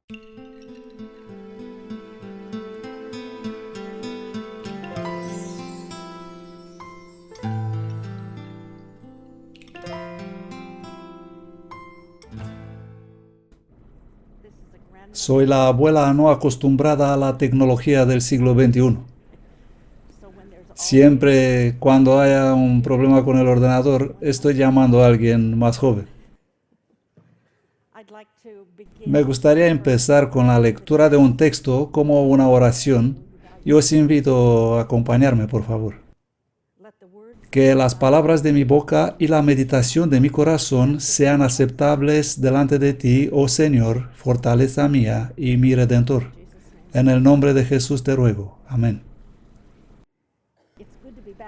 Soy la abuela no acostumbrada a la tecnología del siglo XXI. Siempre cuando haya un problema con el ordenador, estoy llamando a alguien más joven. Me gustaría empezar con la lectura de un texto como una oración y os invito a acompañarme, por favor. Que las palabras de mi boca y la meditación de mi corazón sean aceptables delante de ti, oh Señor, fortaleza mía y mi Redentor. En el nombre de Jesús te ruego. Amén.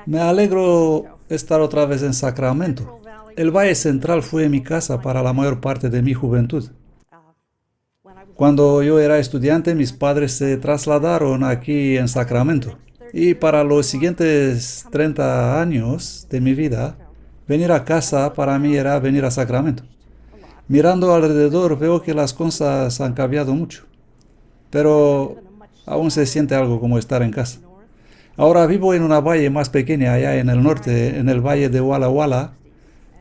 Me alegro estar otra vez en Sacramento. El Valle Central fue mi casa para la mayor parte de mi juventud. Cuando yo era estudiante, mis padres se trasladaron aquí en Sacramento. Y para los siguientes 30 años de mi vida, venir a casa para mí era venir a Sacramento. Mirando alrededor veo que las cosas han cambiado mucho, pero aún se siente algo como estar en casa. Ahora vivo en una valle más pequeña allá en el norte, en el valle de Walla Walla,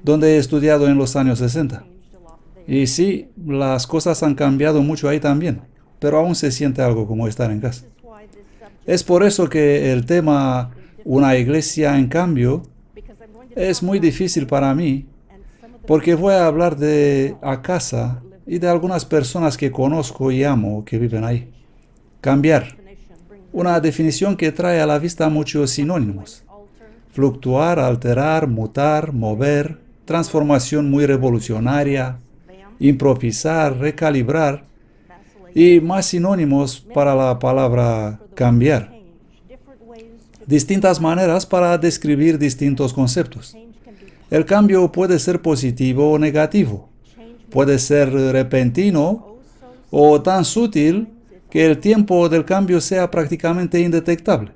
donde he estudiado en los años 60. Y sí, las cosas han cambiado mucho ahí también, pero aún se siente algo como estar en casa. Es por eso que el tema "una iglesia en cambio" es muy difícil para mí, porque voy a hablar de a casa y de algunas personas que conozco y amo que viven ahí. Cambiar. Una definición que trae a la vista muchos sinónimos. Fluctuar, alterar, mutar, mover, transformación muy revolucionaria, improvisar, recalibrar, y más sinónimos para la palabra cambiar. Distintas maneras para describir distintos conceptos. El cambio puede ser positivo o negativo. Puede ser repentino o tan sutil que el tiempo del cambio sea prácticamente indetectable.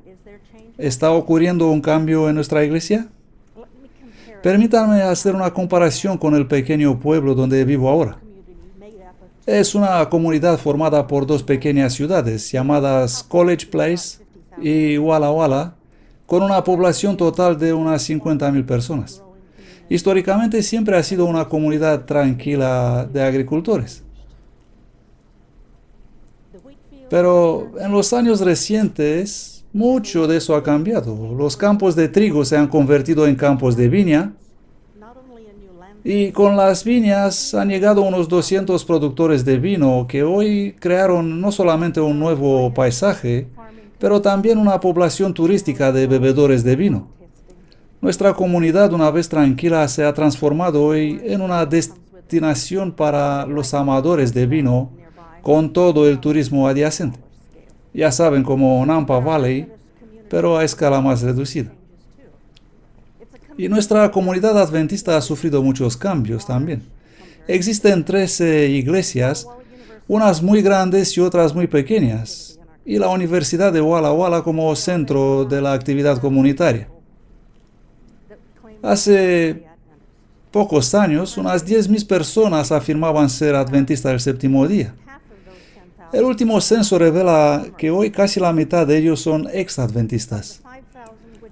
¿Está ocurriendo un cambio en nuestra iglesia? Permítanme hacer una comparación con el pequeño pueblo donde vivo ahora. Es una comunidad formada por dos pequeñas ciudades llamadas College Place y Walla Walla, con una población total de unas 50,000 personas. Históricamente siempre ha sido una comunidad tranquila de agricultores. Pero en los años recientes, mucho de eso ha cambiado. Los campos de trigo se han convertido en campos de viña, y con las viñas han llegado unos 200 productores de vino que hoy crearon no solamente un nuevo paisaje, pero también una población turística de bebedores de vino. Nuestra comunidad, una vez tranquila, se ha transformado hoy en una destinación para los amadores de vino, con todo el turismo adyacente. Ya saben, como Napa Valley, pero a escala más reducida. Y nuestra comunidad adventista ha sufrido muchos cambios también. Existen 13 iglesias, unas muy grandes y otras muy pequeñas, y la Universidad de Walla Walla como centro de la actividad comunitaria. Hace pocos años, unas 10,000 personas afirmaban ser adventistas del séptimo día. El último censo revela que hoy casi la mitad de ellos son ex-adventistas.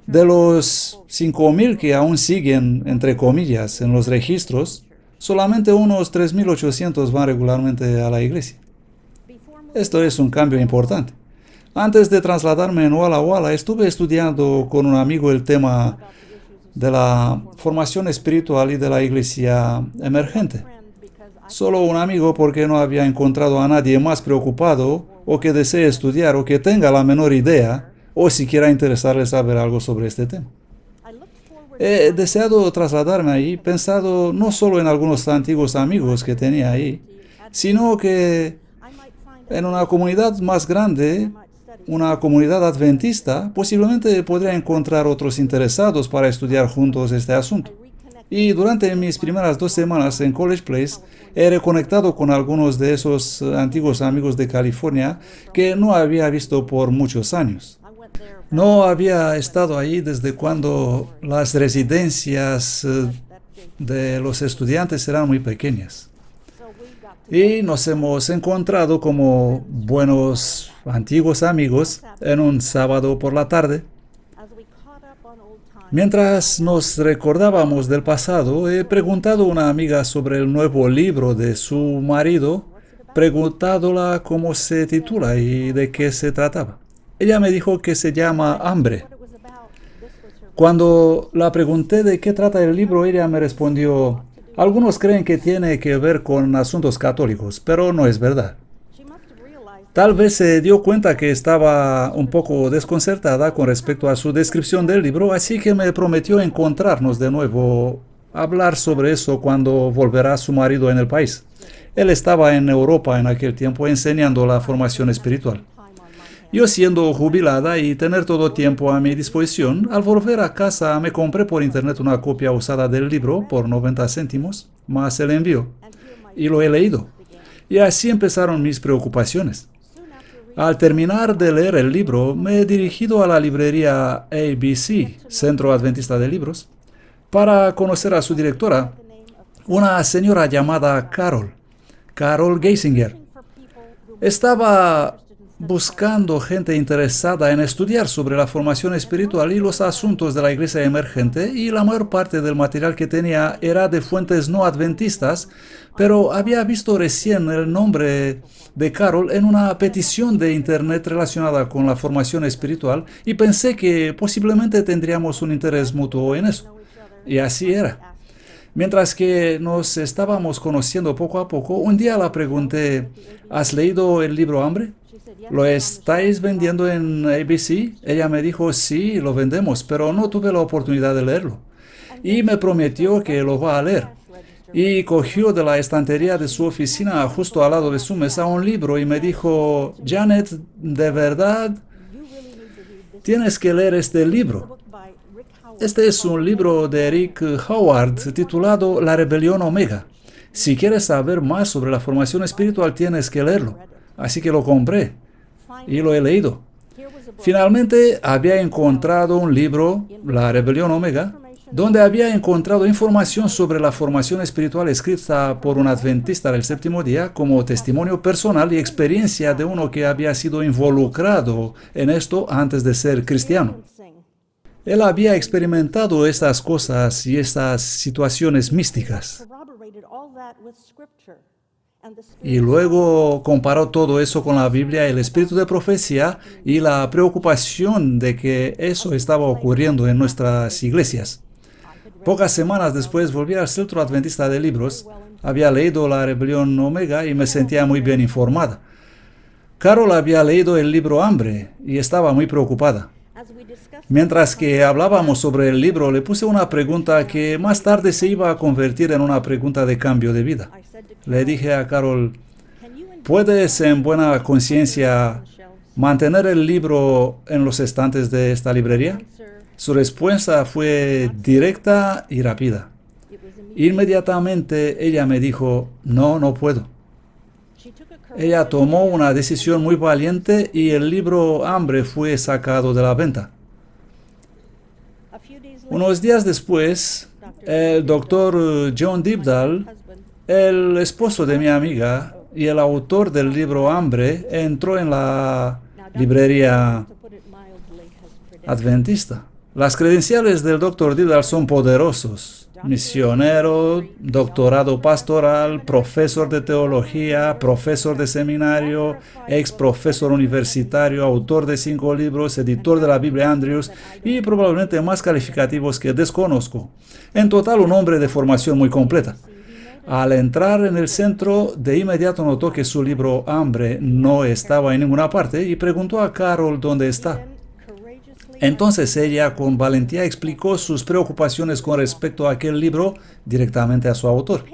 De los 5,000 que aún siguen, entre comillas, en los registros, solamente unos 3,800 van regularmente a la iglesia. Esto es un cambio importante. Antes de trasladarme en Walla Walla, estuve estudiando con un amigo el tema de la formación espiritual y de la iglesia emergente. Solo un amigo porque no había encontrado a nadie más preocupado o que desee estudiar o que tenga la menor idea o siquiera interesarle saber algo sobre este tema. He deseado trasladarme ahí, pensado no solo en algunos antiguos amigos que tenía ahí, sino que en una comunidad más grande, una comunidad adventista, posiblemente podría encontrar otros interesados para estudiar juntos este asunto. Y durante mis primeras 2 semanas en College Place, he reconectado con algunos de esos antiguos amigos de California que no había visto por muchos años. No había estado ahí desde cuando las residencias de los estudiantes eran muy pequeñas. Y nos hemos encontrado como buenos antiguos amigos en un sábado por la tarde. Mientras nos recordábamos del pasado, he preguntado a una amiga sobre el nuevo libro de su marido, preguntándola cómo se titula y de qué se trataba. Ella me dijo que se llama Hambre. Cuando la pregunté de qué trata el libro, ella me respondió: algunos creen que tiene que ver con asuntos católicos, pero no es verdad. Tal vez se dio cuenta que estaba un poco desconcertada con respecto a su descripción del libro, así que me prometió encontrarnos de nuevo, hablar sobre eso cuando volverá su marido en el país. Él estaba en Europa en aquel tiempo enseñando la formación espiritual. Yo, siendo jubilada y tener todo tiempo a mi disposición, al volver a casa me compré por internet una copia usada del libro por 90 céntimos, más el envío, y lo he leído. Y así empezaron mis preocupaciones. Al terminar de leer el libro, me he dirigido a la librería ABC, Centro Adventista de Libros, para conocer a su directora, una señora llamada Carol Geisinger. Estaba buscando gente interesada en estudiar sobre la formación espiritual y los asuntos de la iglesia emergente, y la mayor parte del material que tenía era de fuentes no adventistas, pero había visto recién el nombre de Carol en una petición de internet relacionada con la formación espiritual y pensé que posiblemente tendríamos un interés mutuo en eso. Y así era. Mientras que nos estábamos conociendo poco a poco, un día la pregunté: ¿has leído el libro Hambre? ¿Lo estáis vendiendo en ABC? Ella me dijo: sí, lo vendemos, pero no tuve la oportunidad de leerlo. Y me prometió que lo va a leer. Y cogió de la estantería de su oficina, justo al lado de su mesa, un libro y me dijo: Janet, de verdad, tienes que leer este libro. Este es un libro de Rick Howard titulado La Rebelión Omega. Si quieres saber más sobre la formación espiritual, tienes que leerlo. Así que lo compré y lo he leído. Finalmente había encontrado un libro, La Rebelión Omega, donde había encontrado información sobre la formación espiritual escrita por un adventista del séptimo día como testimonio personal y experiencia de uno que había sido involucrado en esto antes de ser cristiano. Él había experimentado estas cosas y estas situaciones místicas. Y luego comparó todo eso con la Biblia, el espíritu de profecía y la preocupación de que eso estaba ocurriendo en nuestras iglesias. Pocas semanas después volví al Centro Adventista de Libros, había leído La Rebelión Omega y me sentía muy bien informada. Carol había leído el libro Hambre y estaba muy preocupada. Mientras que hablábamos sobre el libro, le puse una pregunta que más tarde se iba a convertir en una pregunta de cambio de vida. Le dije a Carol: ¿puedes en buena conciencia mantener el libro en los estantes de esta librería? Su respuesta fue directa y rápida. Inmediatamente ella me dijo: no puedo. Ella tomó una decisión muy valiente y el libro Hambre fue sacado de la venta. Unos días después, el doctor John Dibdall, el esposo de mi amiga y el autor del libro Hambre, entró en la librería adventista. Las credenciales del doctor Dibdall son poderosos. Misionero, doctorado pastoral, profesor de teología, profesor de seminario, ex profesor universitario, autor de 5 libros, editor de la Biblia Andrews y probablemente más calificativos que desconozco. En total, un hombre de formación muy completa. Al entrar en el centro, de inmediato notó que su libro Hambre no estaba en ninguna parte y preguntó a Carol dónde está. Entonces ella con valentía explicó sus preocupaciones con respecto a aquel libro directamente a su autor.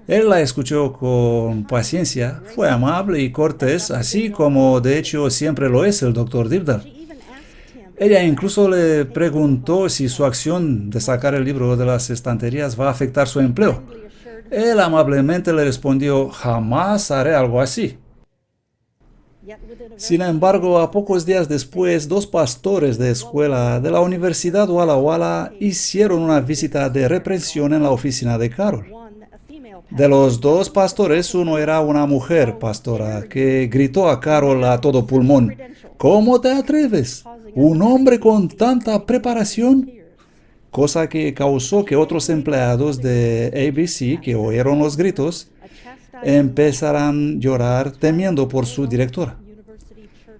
Él la escuchó con paciencia, fue amable y cortés, así como de hecho siempre lo es el Dr. Dibdall. Ella incluso le preguntó si su acción de sacar el libro de las estanterías va a afectar su empleo. Él amablemente le respondió: jamás haré algo así. Sin embargo, a pocos días después, 2 pastores de escuela de la Universidad Walla Walla hicieron una visita de reprensión en la oficina de Carol. De los dos pastores, uno era una mujer, pastora, que gritó a Carol a todo pulmón: ¿Cómo te atreves? ¿Un hombre con tanta preparación? Cosa que causó que otros empleados de ABC, que oyeron los gritos, empezaran a llorar temiendo por su directora.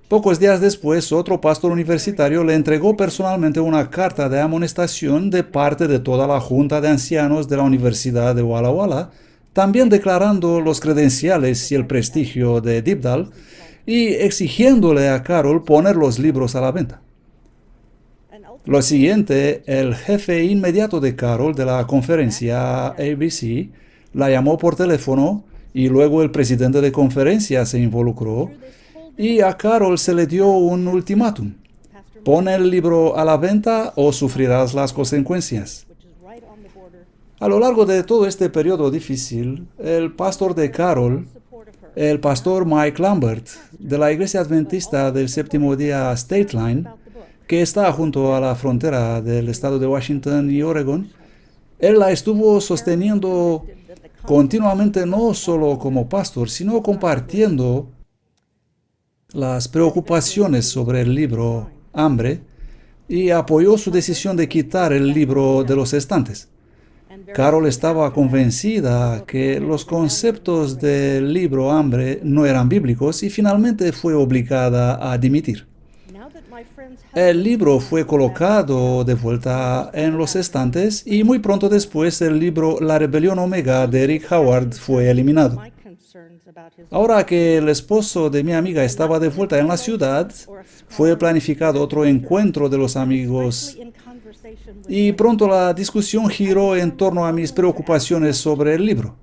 Pocos días después, otro pastor universitario le entregó personalmente una carta de amonestación de parte de toda la Junta de Ancianos de la Universidad de Walla Walla, también declarando los credenciales y el prestigio de Dibdal y exigiéndole a Carol poner los libros a la venta. Lo siguiente, el jefe inmediato de Carol de la conferencia ABC la llamó por teléfono y luego el presidente de conferencia se involucró y a Carol se le dio un ultimátum: pon el libro a la venta o sufrirás las consecuencias. A lo largo de todo este periodo difícil, el pastor de Carol, el pastor Mike Lambert, de la Iglesia Adventista del Séptimo Día State Line, que está junto a la frontera del estado de Washington y Oregon, él la estuvo sosteniendo continuamente, no solo como pastor, sino compartiendo las preocupaciones sobre el libro Hambre, y apoyó su decisión de quitar el libro de los estantes. Carol estaba convencida que los conceptos del libro Hambre no eran bíblicos y finalmente fue obligada a dimitir. El libro fue colocado de vuelta en los estantes y muy pronto después el libro La Rebelión Omega de Rick Howard fue eliminado. Ahora que el esposo de mi amiga estaba de vuelta en la ciudad, fue planificado otro encuentro de los amigos y pronto la discusión giró en torno a mis preocupaciones sobre el libro.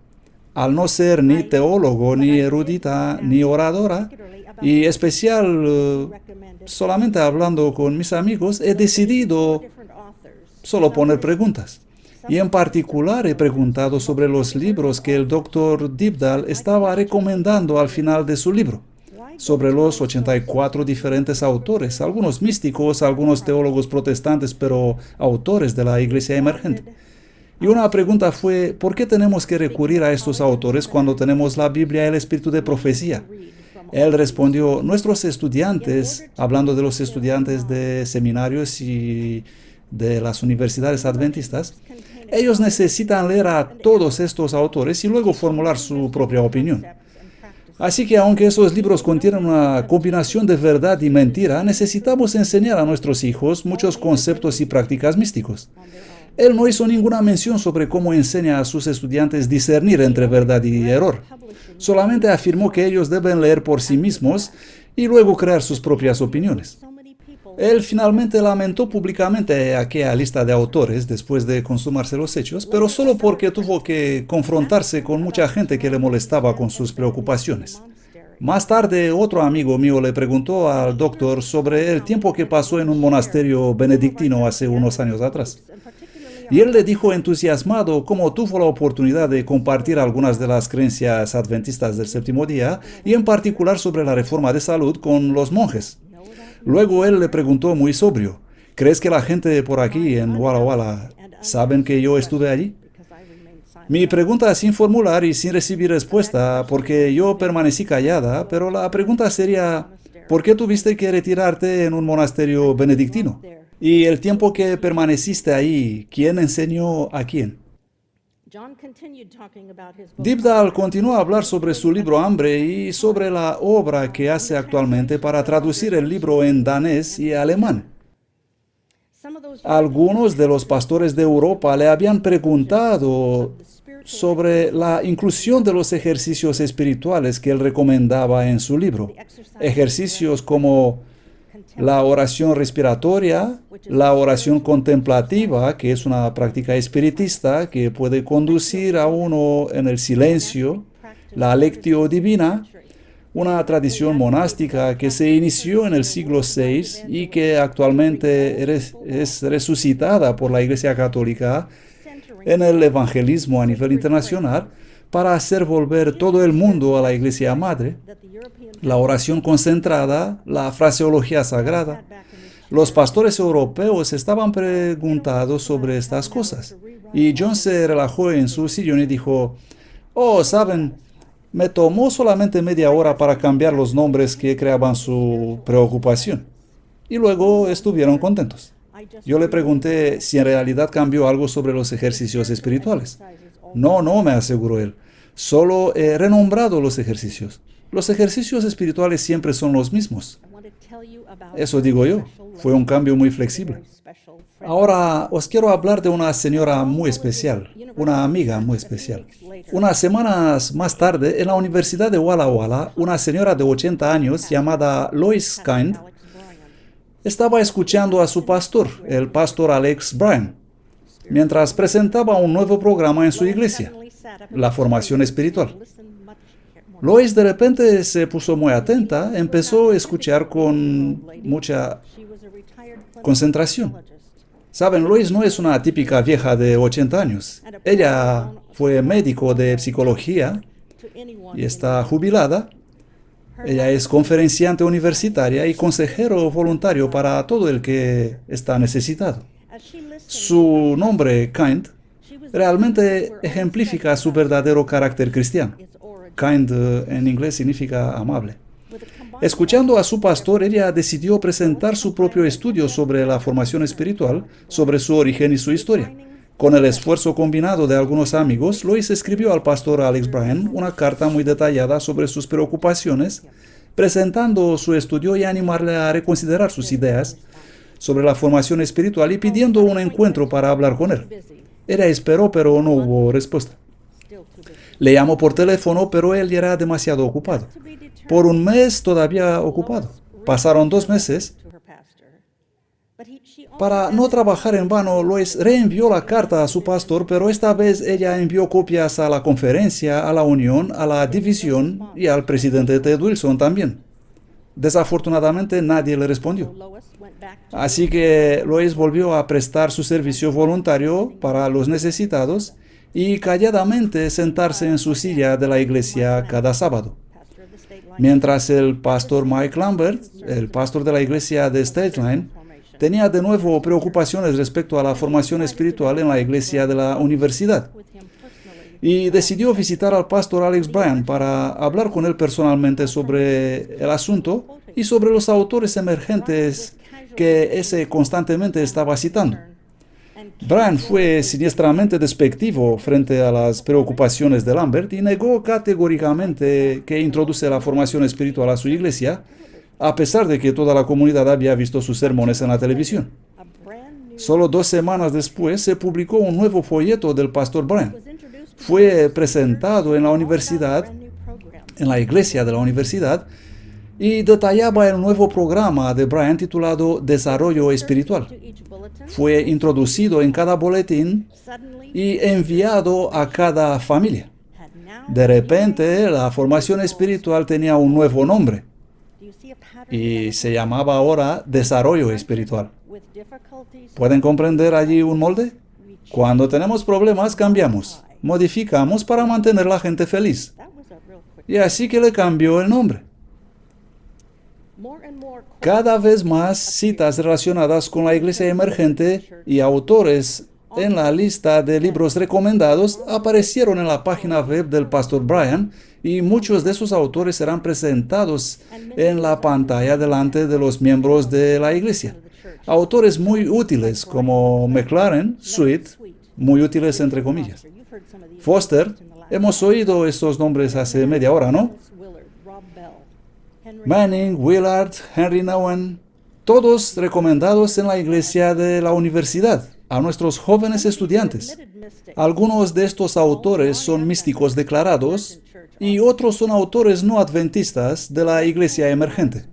Al no ser ni teólogo, ni erudita, ni oradora, y especial solamente hablando con mis amigos, he decidido solo poner preguntas. Y en particular he preguntado sobre los libros que el Dr. Dibdal estaba recomendando al final de su libro, sobre los 84 diferentes autores, algunos místicos, algunos teólogos protestantes, pero autores de la iglesia emergente. Y una pregunta fue: ¿por qué tenemos que recurrir a estos autores cuando tenemos la Biblia y el espíritu de profecía? Él respondió: nuestros estudiantes, hablando de los estudiantes de seminarios y de las universidades adventistas, ellos necesitan leer a todos estos autores y luego formular su propia opinión. Así que aunque esos libros contienen una combinación de verdad y mentira, necesitamos enseñar a nuestros hijos muchos conceptos y prácticas místicos. Él no hizo ninguna mención sobre cómo enseña a sus estudiantes discernir entre verdad y error. Solamente afirmó que ellos deben leer por sí mismos y luego crear sus propias opiniones. Él finalmente lamentó públicamente aquella lista de autores después de consumarse los hechos, pero solo porque tuvo que confrontarse con mucha gente que le molestaba con sus preocupaciones. Más tarde, otro amigo mío le preguntó al doctor sobre el tiempo que pasó en un monasterio benedictino hace unos años atrás. Y él le dijo entusiasmado cómo tuvo la oportunidad de compartir algunas de las creencias adventistas del séptimo día, y en particular sobre la reforma de salud con los monjes. Luego él le preguntó muy sobrio: ¿crees que la gente por aquí en Walla Walla saben que yo estuve allí? Mi pregunta sin formular y sin recibir respuesta, porque yo permanecí callada, pero la pregunta sería: ¿por qué tuviste que retirarte en un monasterio benedictino? Y el tiempo que permaneciste ahí, ¿quién enseñó a quién? Dibdal continuó a hablar sobre su libro Hambre y sobre la obra que hace actualmente para traducir el libro en danés y alemán. Algunos de los pastores de Europa le habían preguntado sobre la inclusión de los ejercicios espirituales que él recomendaba en su libro. Ejercicios como la oración respiratoria, la oración contemplativa, que es una práctica espiritista que puede conducir a uno en el silencio, la lectio divina, una tradición monástica que se inició en el siglo VI y que actualmente es resucitada por la Iglesia Católica en el evangelismo a nivel internacional para hacer volver todo el mundo a la Iglesia Madre, la oración concentrada, la fraseología sagrada. Los pastores europeos estaban preguntados sobre estas cosas y John se relajó en su sillón y dijo: Oh, saben, me tomó solamente media hora para cambiar los nombres que creaban su preocupación. Y luego estuvieron contentos. Yo le pregunté si en realidad cambió algo sobre los ejercicios espirituales. No, no, me aseguró él. Solo he renombrado los ejercicios. Los ejercicios espirituales siempre son los mismos. Eso digo yo. Fue un cambio muy flexible. Ahora os quiero hablar de una señora muy especial, una amiga muy especial. Unas semanas más tarde, en la Universidad de Walla Walla, una señora de 80 años llamada Lois Kind estaba escuchando a su pastor, el pastor Alex Bryan, mientras presentaba un nuevo programa en su iglesia, la formación espiritual. Lois de repente se puso muy atenta, empezó a escuchar con mucha concentración. Saben, Lois no es una típica vieja de 80 años. Ella fue médico de psicología y está jubilada. Ella es conferenciante universitaria y consejero voluntario para todo el que está necesitado. Su nombre, Kind, realmente ejemplifica su verdadero carácter cristiano. Kind en inglés significa amable. Escuchando a su pastor, ella decidió presentar su propio estudio sobre la formación espiritual, sobre su origen y su historia. Con el esfuerzo combinado de algunos amigos, Lois escribió al pastor Alex Bryan una carta muy detallada sobre sus preocupaciones, presentando su estudio y animarle a reconsiderar sus ideas sobre la formación espiritual y pidiendo un encuentro para hablar con él. Ella esperó, pero no hubo respuesta. Le llamó por teléfono, pero él era demasiado ocupado. Por un mes todavía ocupado. Pasaron 2 meses. Para no trabajar en vano, Lois reenvió la carta a su pastor, pero esta vez ella envió copias a la conferencia, a la unión, a la división y al presidente Ted Wilson también. Desafortunadamente nadie le respondió. Así que Lois volvió a prestar su servicio voluntario para los necesitados y calladamente sentarse en su silla de la iglesia cada sábado. Mientras el pastor Mike Lambert, el pastor de la iglesia de State Line, tenía de nuevo preocupaciones respecto a la formación espiritual en la iglesia de la universidad. Y decidió visitar al pastor Alex Bryan para hablar con él personalmente sobre el asunto y sobre los autores emergentes que ese constantemente estaba citando. Bryan fue siniestramente despectivo frente a las preocupaciones de Lambert y negó categóricamente que introduce la formación espiritual a su iglesia, a pesar de que toda la comunidad había visto sus sermones en la televisión. Solo 2 semanas después se publicó un nuevo folleto del pastor Bryan. Fue presentado en la universidad, en la iglesia de la universidad, y detallaba el nuevo programa de Bryan titulado Desarrollo Espiritual. Fue introducido en cada boletín y enviado a cada familia. De repente, la formación espiritual tenía un nuevo nombre y se llamaba ahora Desarrollo Espiritual. ¿Pueden comprender allí un molde? Cuando tenemos problemas, cambiamos, modificamos para mantener a la gente feliz. Y así que le cambió el nombre. Cada vez más citas relacionadas con la iglesia emergente y autores en la lista de libros recomendados aparecieron en la página web del pastor Bryan y muchos de esos autores serán presentados en la pantalla delante de los miembros de la iglesia. Autores muy útiles como McLaren, Sweet, muy útiles entre comillas. Foster, hemos oído estos nombres hace media hora, ¿no? Manning, Willard, Henry Nouwen, todos recomendados en la iglesia de la universidad, a nuestros jóvenes estudiantes. Algunos de estos autores son místicos declarados y otros son autores no adventistas de la iglesia emergente.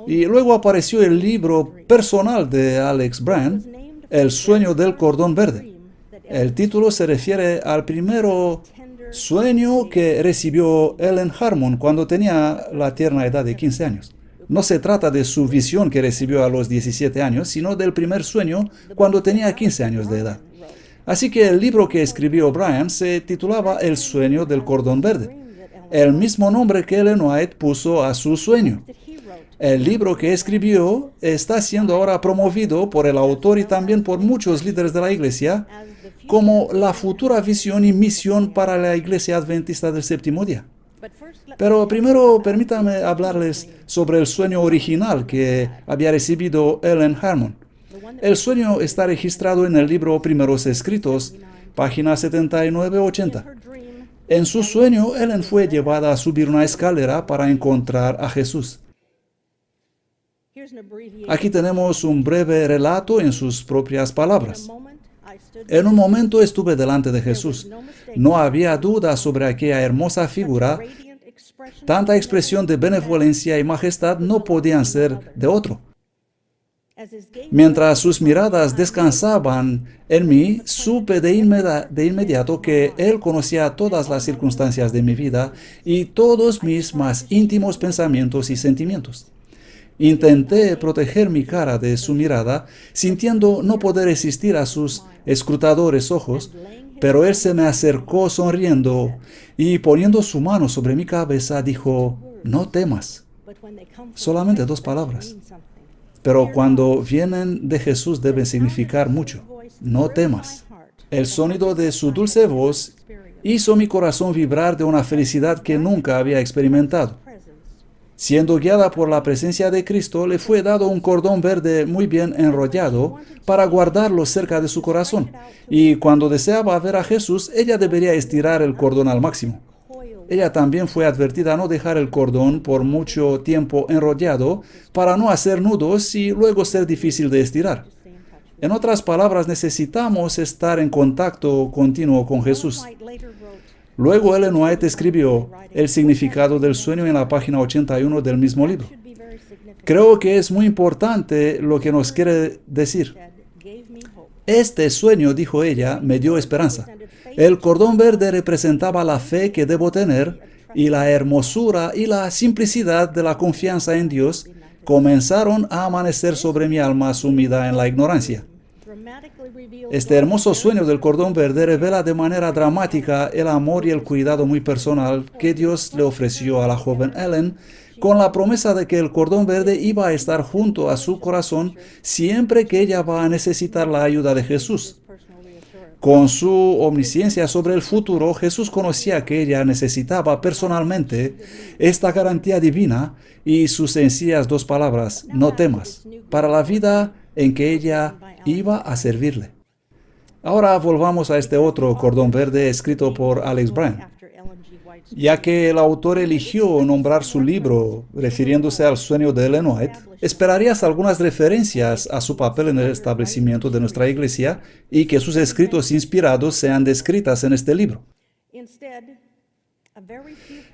Y luego apareció el libro personal de Alex Bryan, El sueño del cordón verde. El título se refiere al primero sueño que recibió Ellen Harmon cuando tenía la tierna edad de 15 años. No se trata de su visión que recibió a los 17 años, sino del primer sueño cuando tenía 15 años de edad. Así que el libro que escribió Bryan se titulaba El sueño del cordón verde, el mismo nombre que Ellen White puso a su sueño. El libro que escribió está siendo ahora promovido por el autor y también por muchos líderes de la iglesia como la futura visión y misión para la iglesia adventista del séptimo día. Pero primero permítanme hablarles sobre el sueño original que había recibido Ellen Harmon. El sueño está registrado en el libro Primeros Escritos, página 79-80. En su sueño, Ellen fue llevada a subir una escalera para encontrar a Jesús. Aquí tenemos un breve relato en sus propias palabras. En un momento estuve delante de Jesús. No había duda sobre aquella hermosa figura. Tanta expresión de benevolencia y majestad no podían ser de otro. Mientras sus miradas descansaban en mí, supe de inmediato que Él conocía todas las circunstancias de mi vida y todos mis más íntimos pensamientos y sentimientos. Intenté proteger mi cara de su mirada, sintiendo no poder resistir a sus escrutadores ojos, pero Él se me acercó sonriendo y poniendo su mano sobre mi cabeza dijo, no temas. Solamente 2 palabras. Pero cuando vienen de Jesús deben significar mucho. No temas. El sonido de su dulce voz hizo mi corazón vibrar de una felicidad que nunca había experimentado. Siendo guiada por la presencia de Cristo, le fue dado un cordón verde muy bien enrollado para guardarlo cerca de su corazón. Y cuando deseaba ver a Jesús, ella debería estirar el cordón al máximo. Ella también fue advertida a no dejar el cordón por mucho tiempo enrollado para no hacer nudos y luego ser difícil de estirar. En otras palabras, necesitamos estar en contacto continuo con Jesús. Luego Ellen White escribió el significado del sueño en la página 81 del mismo libro. Creo que es muy importante lo que nos quiere decir. Este sueño, dijo ella, me dio esperanza. El cordón verde representaba la fe que debo tener y la hermosura y la simplicidad de la confianza en Dios comenzaron a amanecer sobre mi alma sumida en la ignorancia. Este hermoso sueño del cordón verde revela de manera dramática el amor y el cuidado muy personal que Dios le ofreció a la joven Ellen, con la promesa de que el cordón verde iba a estar junto a su corazón siempre que ella va a necesitar la ayuda de Jesús. Con su omnisciencia sobre el futuro, Jesús conocía que ella necesitaba personalmente esta garantía divina y sus sencillas 2 palabras, no temas, para la vida en que ella iba a servirle. Ahora volvamos a este otro cordón verde escrito por Alex Bryan. Ya que el autor eligió nombrar su libro refiriéndose al sueño de Ellen White, esperarías algunas referencias a su papel en el establecimiento de nuestra iglesia y que sus escritos inspirados sean descritas en este libro.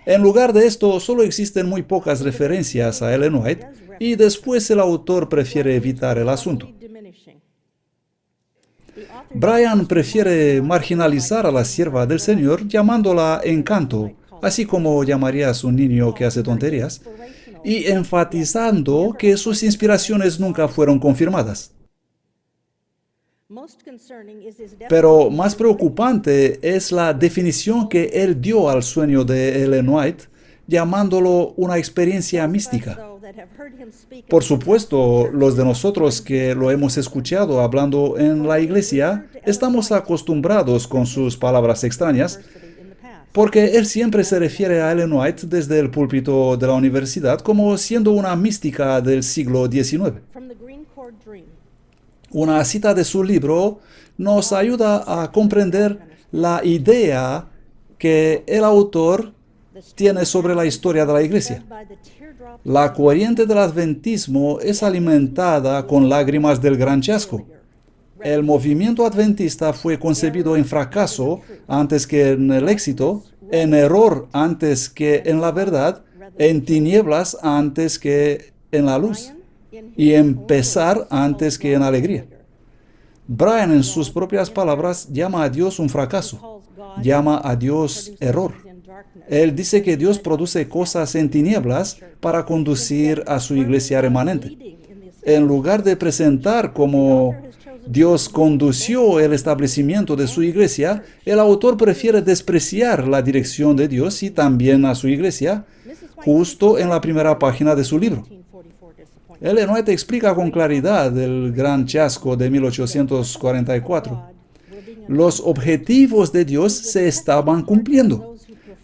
En lugar de esto, solo existen muy pocas referencias a Ellen White y después el autor prefiere evitar el asunto. Bryan prefiere marginalizar a la sierva del Señor llamándola encanto, así como llamarías a un niño que hace tonterías, y enfatizando que sus inspiraciones nunca fueron confirmadas. Pero más preocupante es la definición que él dio al sueño de Ellen White, llamándolo una experiencia mística. Por supuesto, los de nosotros que lo hemos escuchado hablando en la iglesia, estamos acostumbrados con sus palabras extrañas, porque él siempre se refiere a Ellen White desde el púlpito de la universidad como siendo una mística del siglo XIX. Una cita de su libro nos ayuda a comprender la idea que el autor tiene sobre la historia de la iglesia. La corriente del adventismo es alimentada con lágrimas del gran chasco. El movimiento adventista fue concebido en fracaso antes que en el éxito, en error antes que en la verdad, en tinieblas antes que en la luz, y en pesar antes que en alegría. Bryan, en sus propias palabras, llama a Dios un fracaso, llama a Dios error. Él dice que Dios produce cosas en tinieblas para conducir a su iglesia remanente. En lugar de presentar cómo Dios condució el establecimiento de su iglesia, el autor prefiere despreciar la dirección de Dios y también a su iglesia, justo en la primera página de su libro. Ellen White explica con claridad el gran chasco de 1844. Los objetivos de Dios se estaban cumpliendo.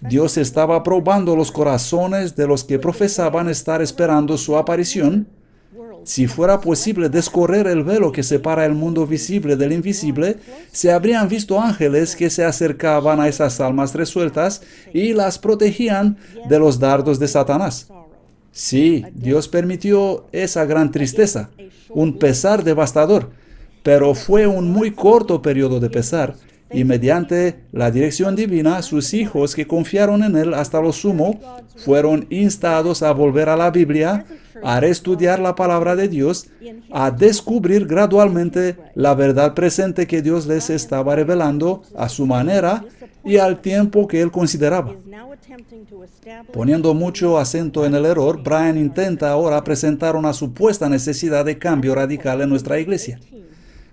Dios estaba probando los corazones de los que profesaban estar esperando su aparición. Si fuera posible descorrer el velo que separa el mundo visible del invisible, se habrían visto ángeles que se acercaban a esas almas resueltas y las protegían de los dardos de Satanás. Sí, Dios permitió esa gran tristeza, un pesar devastador, pero fue un muy corto periodo de pesar, y mediante la dirección divina, sus hijos que confiaron en Él hasta lo sumo, fueron instados a volver a la Biblia, a reestudiar la palabra de Dios, a descubrir gradualmente la verdad presente que Dios les estaba revelando a su manera y al tiempo que Él consideraba. Poniendo mucho acento en el error, Bryan intenta ahora presentar una supuesta necesidad de cambio radical en nuestra iglesia.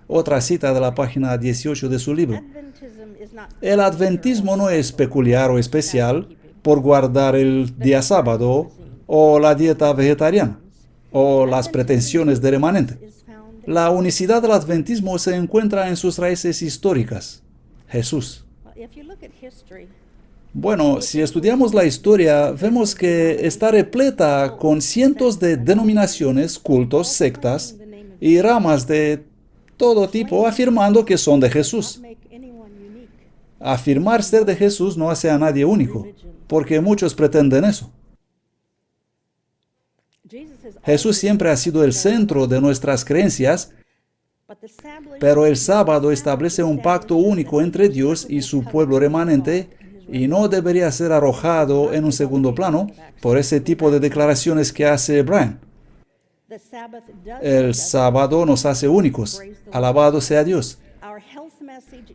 Otra cita de la página 18 de su libro. El adventismo no es peculiar o especial por guardar el día sábado o la dieta vegetariana o las pretensiones de remanente. La unicidad del adventismo se encuentra en sus raíces históricas. Jesús. Bueno, si estudiamos la historia, vemos que está repleta con cientos de denominaciones, cultos, sectas y ramas de todo tipo afirmando que son de Jesús. Afirmar ser de Jesús no hace a nadie único, porque muchos pretenden eso. Jesús siempre ha sido el centro de nuestras creencias, pero el sábado establece un pacto único entre Dios y su pueblo remanente y no debería ser arrojado en un segundo plano por ese tipo de declaraciones que hace Bryan. El sábado nos hace únicos. Alabado sea Dios.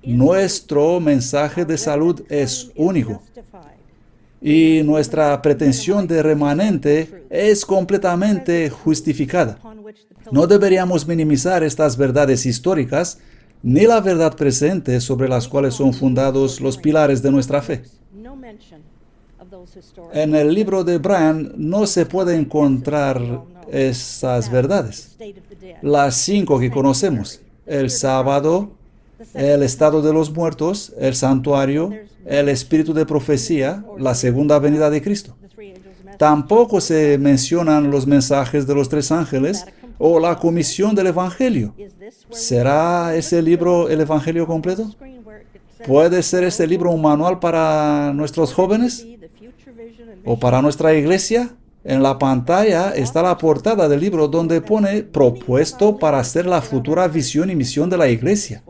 Nuestro mensaje de salud es único. Y nuestra pretensión de remanente es completamente justificada. No deberíamos minimizar estas verdades históricas, ni la verdad presente sobre las cuales son fundados los pilares de nuestra fe. En el libro de Bryan no se puede encontrar esas verdades. Las 5 que conocemos: el sábado, el estado de los muertos, el santuario, el espíritu de profecía, la segunda venida de Cristo. Tampoco se mencionan los mensajes de los 3 ángeles o la comisión del Evangelio. ¿Será ese libro el Evangelio completo? ¿Puede ser este libro un manual para nuestros jóvenes o para nuestra iglesia? En la pantalla está la portada del libro donde pone propuesto para hacer la futura visión y misión de la iglesia.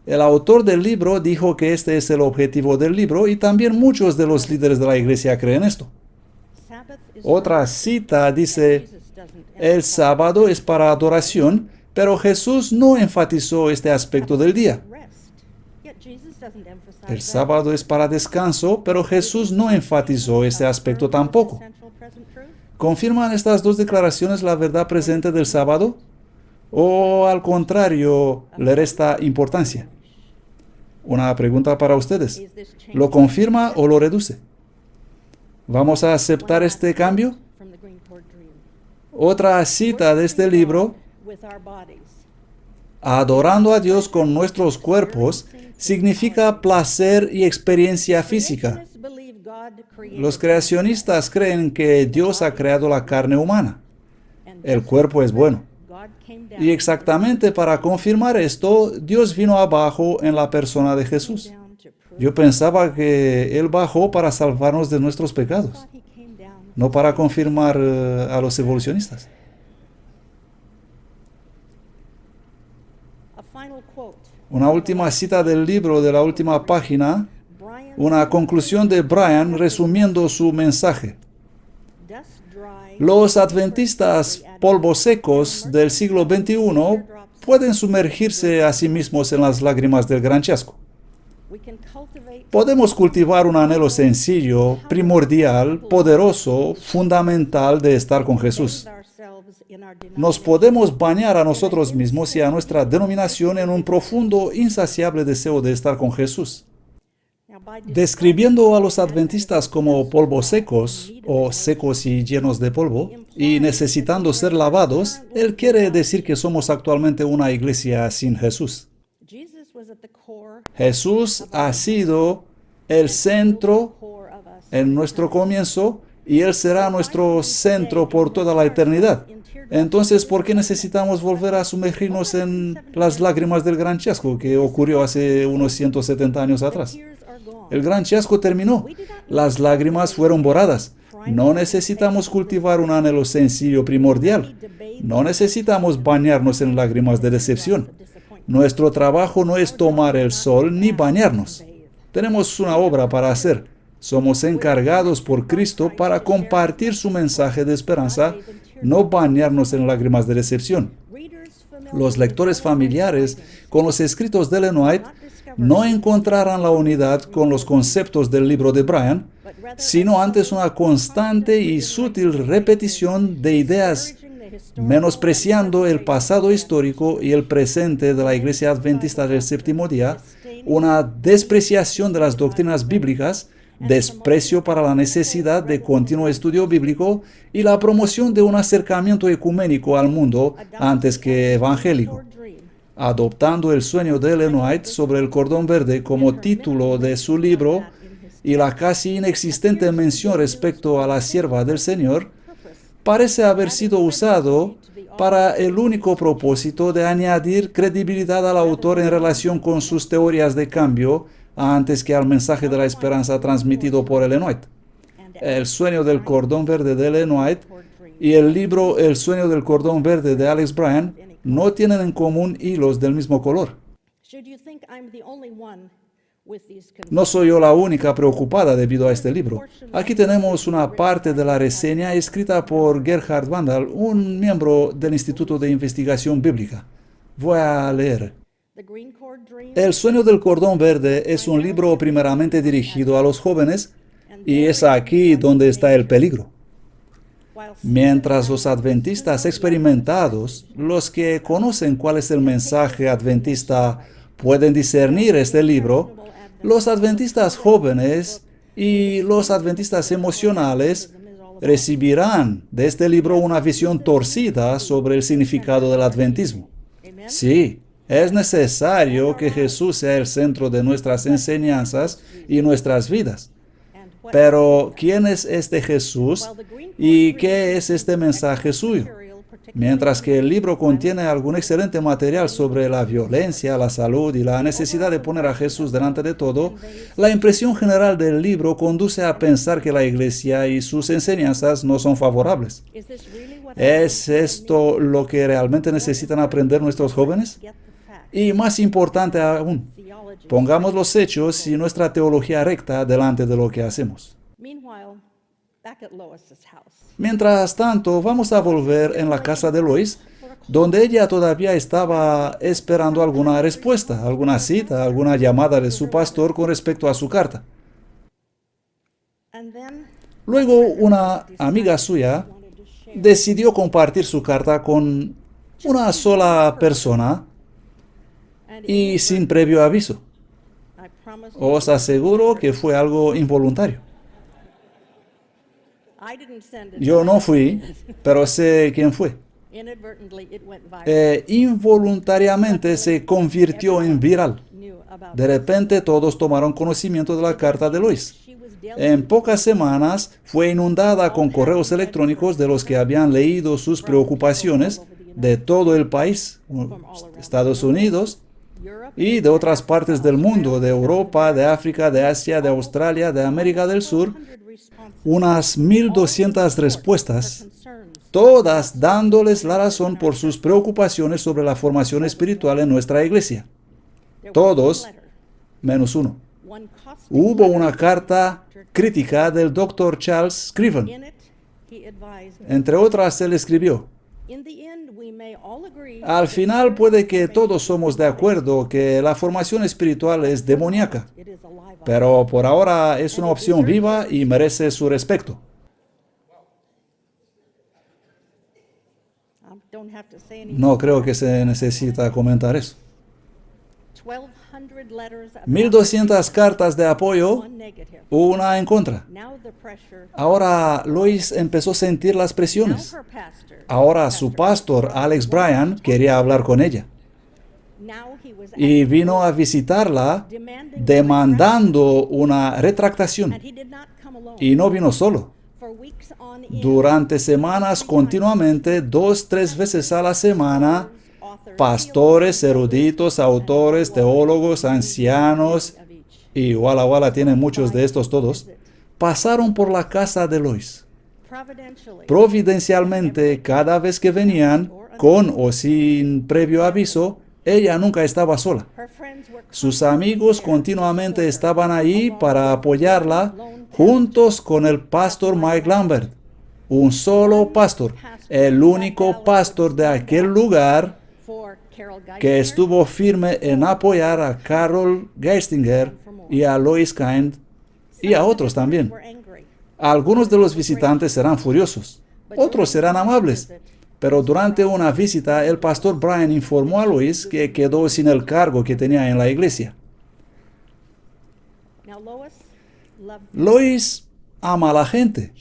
El autor del libro dijo que este es el objetivo del libro y también muchos de los líderes de la iglesia creen esto. Otra cita dice: el sábado es para adoración, pero Jesús no enfatizó este aspecto del día. El sábado es para descanso, pero Jesús no enfatizó este aspecto tampoco. ¿Confirman estas 2 declaraciones la verdad presente del sábado? ¿O al contrario, le resta importancia? Una pregunta para ustedes. ¿Lo confirma o lo reduce? ¿Vamos a aceptar este cambio? Otra cita de este libro: adorando a Dios con nuestros cuerpos significa placer y experiencia física. Los creacionistas creen que Dios ha creado la carne humana. El cuerpo es bueno. Y exactamente para confirmar esto, Dios vino abajo en la persona de Jesús. Yo pensaba que Él bajó para salvarnos de nuestros pecados, no para confirmar a los evolucionistas. Una última cita del libro de la última página, una conclusión de Bryan resumiendo su mensaje. Los adventistas polvos secos del siglo XXI pueden sumergirse a sí mismos en las lágrimas del gran chasco. Podemos cultivar un anhelo sencillo, primordial, poderoso, fundamental de estar con Jesús. Nos podemos bañar a nosotros mismos y a nuestra denominación en un profundo, insaciable deseo de estar con Jesús. Describiendo a los adventistas como polvos secos o secos y llenos de polvo y necesitando ser lavados, él quiere decir que somos actualmente una iglesia sin Jesús. Jesús ha sido el centro en nuestro comienzo y Él será nuestro centro por toda la eternidad. Entonces, ¿por qué necesitamos volver a sumergirnos en las lágrimas del gran chasco que ocurrió hace unos 170 años atrás? El gran chasco terminó. Las lágrimas fueron borradas. No necesitamos cultivar un anhelo sencillo primordial. No necesitamos bañarnos en lágrimas de decepción. Nuestro trabajo no es tomar el sol ni bañarnos. Tenemos una obra para hacer. Somos encargados por Cristo para compartir su mensaje de esperanza, no bañarnos en lágrimas de decepción. Los lectores familiares con los escritos de Ellen White no encontrarán la unidad con los conceptos del libro de Brian, sino antes una constante y sutil repetición de ideas, menospreciando el pasado histórico y el presente de la Iglesia Adventista del Séptimo Día, una despreciación de las doctrinas bíblicas, desprecio para la necesidad de continuo estudio bíblico y la promoción de un acercamiento ecuménico al mundo antes que evangélico. Adoptando el sueño de Ellen White sobre el cordón verde como título de su libro y la casi inexistente mención respecto a la sierva del Señor, parece haber sido usado para el único propósito de añadir credibilidad al autor en relación con sus teorías de cambio antes que al mensaje de la esperanza transmitido por Ellen White. El sueño del cordón verde de Ellen White y el libro El sueño del cordón verde de Alex Bryan no tienen en común hilos del mismo color. No soy yo la única preocupada debido a este libro. Aquí tenemos una parte de la reseña escrita por Gerhard Vandal, un miembro del Instituto de Investigación Bíblica. Voy a leer. El sueño del cordón verde es un libro primeramente dirigido a los jóvenes y es aquí donde está el peligro. Mientras los adventistas experimentados, los que conocen cuál es el mensaje adventista, pueden discernir este libro, los adventistas jóvenes y los adventistas emocionales recibirán de este libro una visión torcida sobre el significado del adventismo. Sí, es necesario que Jesús sea el centro de nuestras enseñanzas y nuestras vidas. Pero, ¿quién es este Jesús y qué es este mensaje suyo? Mientras que el libro contiene algún excelente material sobre la violencia, la salud y la necesidad de poner a Jesús delante de todo, la impresión general del libro conduce a pensar que la Iglesia y sus enseñanzas no son favorables. ¿Es esto lo que realmente necesitan aprender nuestros jóvenes? Y más importante aún, pongamos los hechos y nuestra teología recta delante de lo que hacemos. Mientras tanto, vamos a volver en la casa de Lois, donde ella todavía estaba esperando alguna respuesta, alguna cita, alguna llamada de su pastor con respecto a su carta. Luego, una amiga suya decidió compartir su carta con una sola persona y sin previo aviso. Os aseguro que fue algo involuntario. Yo no fui, pero sé quién fue. Involuntariamente se convirtió en viral. De repente todos tomaron conocimiento de la carta de Lois. En pocas semanas fue inundada con correos electrónicos de los que habían leído sus preocupaciones de todo el país, Estados Unidos, y de otras partes del mundo, de Europa, de África, de Asia, de Australia, de América del Sur, unas 1,200 respuestas, todas dándoles la razón por sus preocupaciones sobre la formación espiritual en nuestra iglesia. Todos, menos uno. Hubo una carta crítica del Dr. Charles Scriven. Entre otras, él escribió: al final puede que todos somos de acuerdo que la formación espiritual es demoníaca, pero por ahora es una opción viva y merece su respeto. No creo que se necesita comentar eso. 1,200 cartas de apoyo, una en contra. Ahora Lois empezó a sentir las presiones. Ahora su pastor, Alex Bryan, quería hablar con ella. Y vino a visitarla demandando una retractación. Y no vino solo. Durante semanas continuamente, 2-3 veces a la semana, pastores, eruditos, autores, teólogos, ancianos, y Walla Walla tiene muchos de estos todos, pasaron por la casa de Lois. Providencialmente, cada vez que venían, con o sin previo aviso, ella nunca estaba sola. Sus amigos continuamente estaban ahí para apoyarla, juntos con el pastor Mike Lambert, un solo pastor, el único pastor de aquel lugar que estuvo firme en apoyar a Carol Geistinger y a Lois Kind y a otros también. Algunos de los visitantes serán furiosos, otros serán amables, pero durante una visita el pastor Bryan informó a Lois que quedó sin el cargo que tenía en la iglesia. Lois ama a la gente.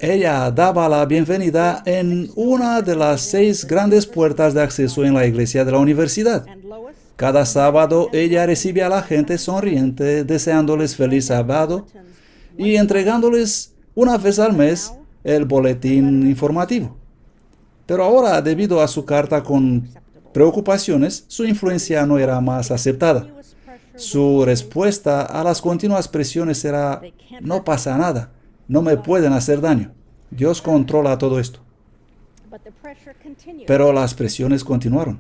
Ella daba la bienvenida en una de las 6 grandes puertas de acceso en la iglesia de la universidad. Cada sábado ella recibía a la gente sonriente, deseándoles feliz sábado y entregándoles una vez al mes el boletín informativo. Pero ahora, debido a su carta con preocupaciones, su influencia no era más aceptada. Su respuesta a las continuas presiones era: no pasa nada, no me pueden hacer daño. Dios controla todo esto. Pero las presiones continuaron.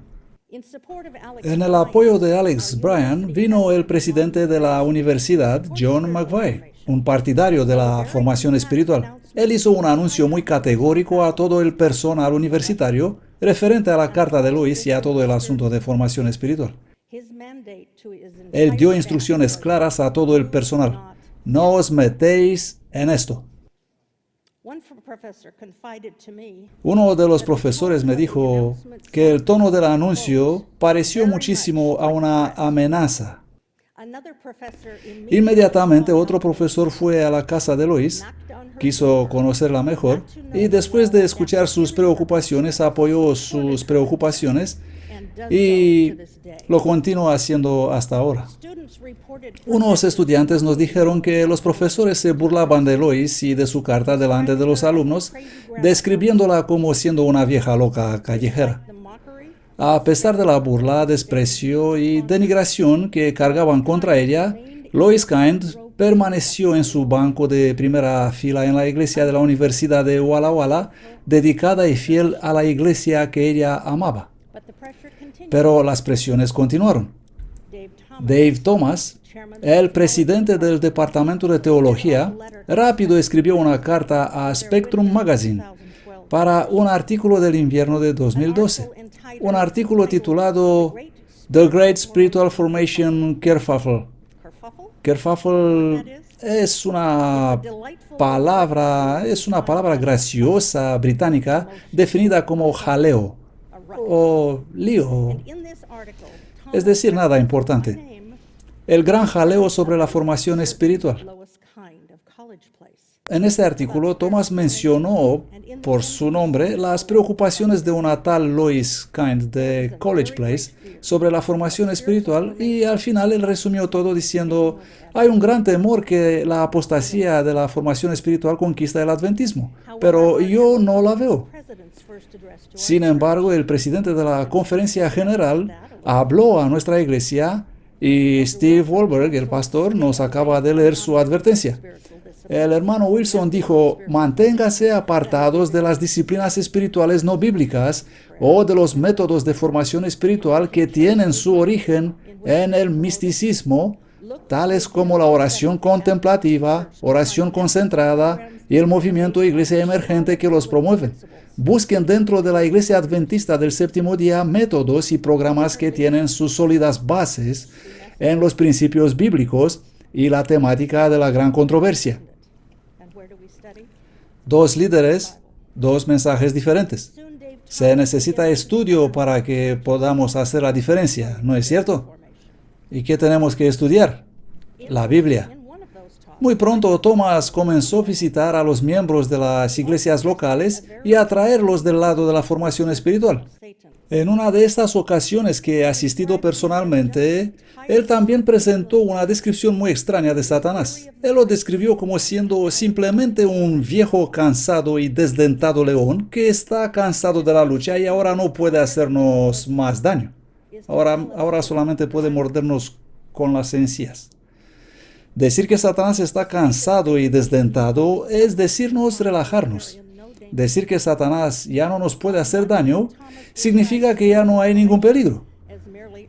En el apoyo de Alex Bryan vino el presidente de la universidad, John McVeigh, un partidario de la formación espiritual. Él hizo un anuncio muy categórico a todo el personal universitario referente a la carta de Lois y a todo el asunto de formación espiritual. Él dio instrucciones claras a todo el personal: no os metéis en esto. Uno de los profesores me dijo que el tono del anuncio pareció muchísimo a una amenaza. Inmediatamente otro profesor fue a la casa de Lois, quiso conocerla mejor y después de escuchar sus preocupaciones apoyó sus preocupaciones y lo continúa haciendo hasta ahora. Unos estudiantes nos dijeron que los profesores se burlaban de Lois y de su carta delante de los alumnos, describiendo como siendo una vieja loca callejera. A pesar de la burla, desprecio y denigración que cargaban contra ella, Lois Kind permaneció en su banco de primera fila en la iglesia de la Universidad de Walla Walla, dedicada y fiel a la iglesia que ella amaba. Pero las presiones continuaron. Dave Thomas, el presidente del Departamento de Teología, rápido escribió una carta a Spectrum Magazine para un artículo del invierno de 2012, un artículo titulado The Great Spiritual Formation Kerfuffle. Kerfuffle es una palabra graciosa británica definida como jaleo o lío, es decir, nada importante. El gran jaleo sobre la formación espiritual. En este artículo, Thomas mencionó por su nombre las preocupaciones de una tal Lois Kind de College Place sobre la formación espiritual y al final él resumió todo diciendo: hay un gran temor que la apostasía de la formación espiritual conquista el adventismo, pero yo no la veo. Sin embargo, el presidente de la conferencia general habló a nuestra iglesia y Steve Wolberg, el pastor, nos acaba de leer su advertencia. El hermano Wilson dijo: manténgase apartados de las disciplinas espirituales no bíblicas o de los métodos de formación espiritual que tienen su origen en el misticismo, tales como la oración contemplativa, oración concentrada y el movimiento Iglesia Emergente que los promueven. Busquen dentro de la Iglesia Adventista del Séptimo Día métodos y programas que tienen sus sólidas bases en los principios bíblicos y la temática de la gran controversia. 2 líderes, 2 mensajes diferentes. Se necesita estudio para que podamos hacer la diferencia, ¿no es cierto? ¿Y qué tenemos que estudiar? La Biblia. Muy pronto Thomas comenzó a visitar a los miembros de las iglesias locales y a traerlos del lado de la formación espiritual. En una de estas ocasiones que he asistido personalmente, él también presentó una descripción muy extraña de Satanás. Él lo describió como siendo simplemente un viejo, cansado y desdentado león que está cansado de la lucha y ahora no puede hacernos más daño. Ahora solamente puede mordernos con las encías. Decir que Satanás está cansado y desdentado es decirnos relajarnos. Decir que Satanás ya no nos puede hacer daño significa que ya no hay ningún peligro.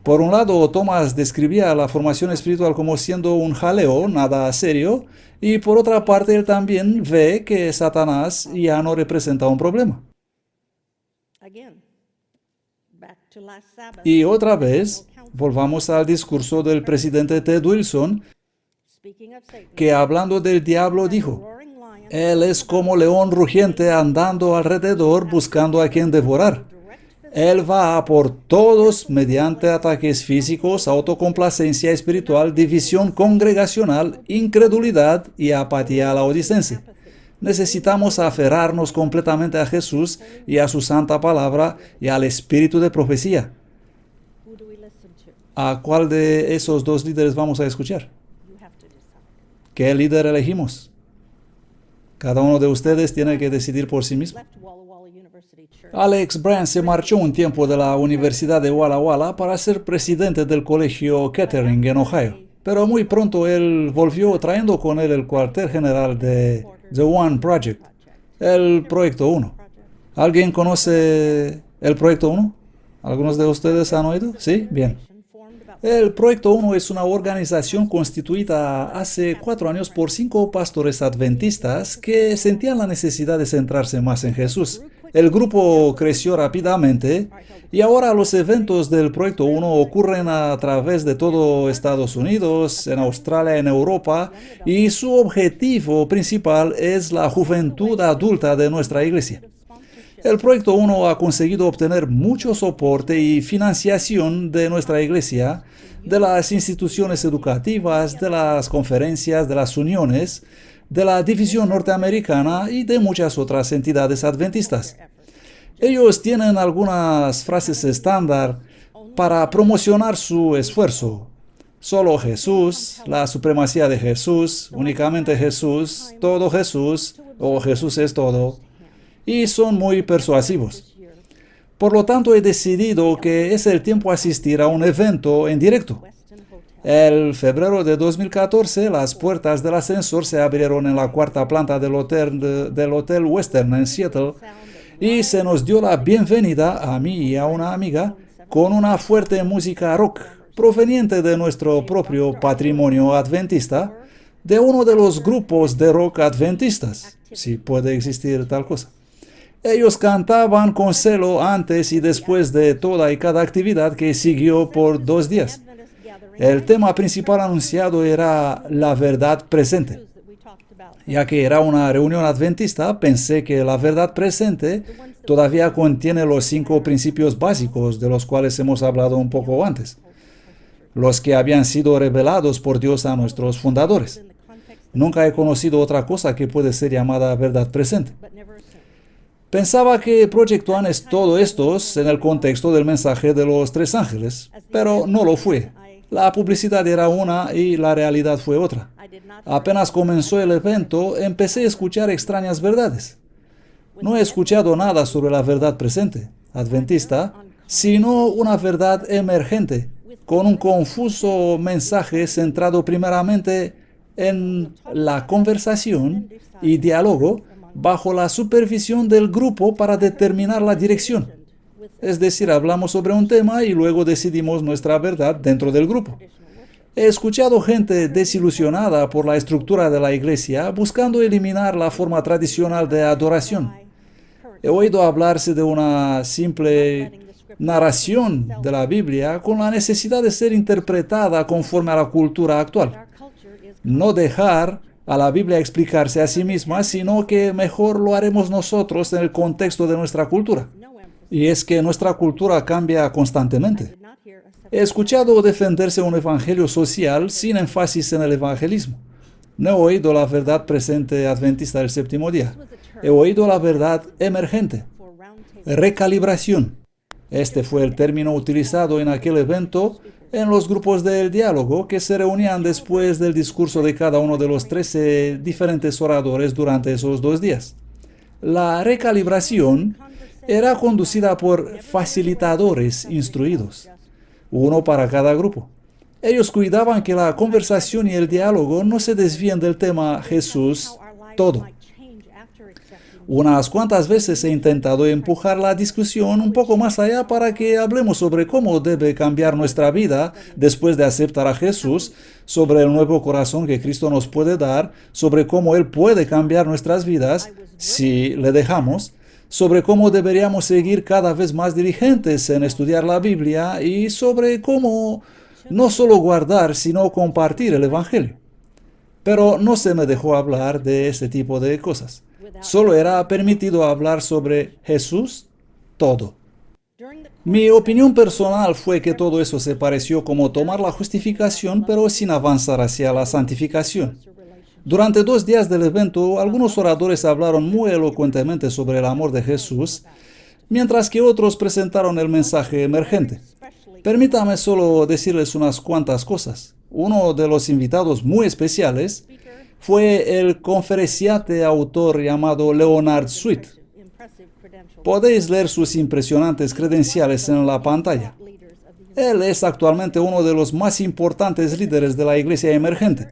Por un lado, Thomas describía la formación espiritual como siendo un jaleo, nada serio, y por otra parte, él también ve que Satanás ya no representa un problema. Y otra vez, volvamos al discurso del presidente Ted Wilson, que hablando del diablo dijo: Él es como león rugiente andando alrededor buscando a quien devorar. Él va a por todos mediante ataques físicos, autocomplacencia espiritual, división congregacional, incredulidad y apatía laodicense. Necesitamos aferrarnos completamente a Jesús y a su santa palabra y al espíritu de profecía. ¿A cuál de esos dos líderes vamos a escuchar? ¿Qué líder elegimos? Cada uno de ustedes tiene que decidir por sí mismo. Alex Brand se marchó un tiempo de la Universidad de Walla Walla para ser presidente del colegio Kettering en Ohio. Pero muy pronto él volvió trayendo con él el cuartel general de The One Project, el Proyecto 1. ¿Alguien conoce el Proyecto 1? ¿Algunos de ustedes han oído? ¿Sí? Bien. El Proyecto 1 es una organización constituida hace 4 años por 5 pastores adventistas que sentían la necesidad de centrarse más en Jesús. El grupo creció rápidamente y ahora los eventos del Proyecto 1 ocurren a través de todo Estados Unidos, en Australia, en Europa, y su objetivo principal es la juventud adulta de nuestra iglesia. El Proyecto 1 ha conseguido obtener mucho soporte y financiación de nuestra iglesia, de las instituciones educativas, de las conferencias, de las uniones, de la división norteamericana y de muchas otras entidades adventistas. Ellos tienen algunas frases estándar para promocionar su esfuerzo. Solo Jesús, la supremacía de Jesús, únicamente Jesús, todo Jesús, o Jesús es todo. Y son muy persuasivos. Por lo tanto, he decidido que es el tiempo de asistir a un evento en directo. El febrero de 2014, las puertas del ascensor se abrieron en la 4ª planta del Hotel Western en Seattle y se nos dio la bienvenida a mí y a una amiga con una fuerte música rock proveniente de nuestro propio patrimonio adventista, de uno de los grupos de rock adventistas, si puede existir tal cosa. Ellos cantaban con celo antes y después de toda y cada actividad que siguió por 2 días. El tema principal anunciado era la verdad presente. Ya que era una reunión adventista, pensé que la verdad presente todavía contiene los 5 principios básicos de los cuales hemos hablado un poco antes, los que habían sido revelados por Dios a nuestros fundadores. Nunca he conocido otra cosa que puede ser llamada verdad presente. Pensaba que Project One es todo esto en el contexto del mensaje de los 3 ángeles, pero no lo fue. La publicidad era una y la realidad fue otra. Apenas comenzó el evento, empecé a escuchar extrañas verdades. No he escuchado nada sobre la verdad presente, adventista, sino una verdad emergente, con un confuso mensaje centrado primeramente en la conversación y diálogo bajo la supervisión del grupo para determinar la dirección. Es decir, hablamos sobre un tema y luego decidimos nuestra verdad dentro del grupo. He escuchado gente desilusionada por la estructura de la iglesia buscando eliminar la forma tradicional de adoración. He oído hablarse de una simple narración de la Biblia con la necesidad de ser interpretada conforme a la cultura actual. No dejar a la Biblia explicarse a sí misma, sino que mejor lo haremos nosotros en el contexto de nuestra cultura. Y es que nuestra cultura cambia constantemente. He escuchado defenderse un evangelio social sin énfasis en el evangelismo. No he oído la verdad presente adventista del séptimo día. He oído la verdad emergente. Recalibración. Este fue el término utilizado en aquel evento en los grupos del diálogo que se reunían después del discurso de cada uno de los 13 diferentes oradores durante esos 2 días. La recalibración era conducida por facilitadores instruidos, uno para cada grupo. Ellos cuidaban que la conversación y el diálogo no se desvíen del tema Jesús todo. Unas cuantas veces he intentado empujar la discusión un poco más allá para que hablemos sobre cómo debe cambiar nuestra vida después de aceptar a Jesús, sobre el nuevo corazón que Cristo nos puede dar, sobre cómo Él puede cambiar nuestras vidas si le dejamos, sobre cómo deberíamos seguir cada vez más diligentes en estudiar la Biblia y sobre cómo no solo guardar, sino compartir el Evangelio. Pero no se me dejó hablar de ese tipo de cosas. Solo era permitido hablar sobre Jesús todo. Mi opinión personal fue que todo eso se pareció como tomar la justificación, pero sin avanzar hacia la santificación. Durante 2 días del evento, algunos oradores hablaron muy elocuentemente sobre el amor de Jesús, mientras que otros presentaron el mensaje emergente. Permítame solo decirles unas cuantas cosas. Uno de los invitados muy especiales fue el conferenciante autor llamado Leonard Sweet. Podéis leer sus impresionantes credenciales en la pantalla. Él es actualmente uno de los más importantes líderes de la iglesia emergente.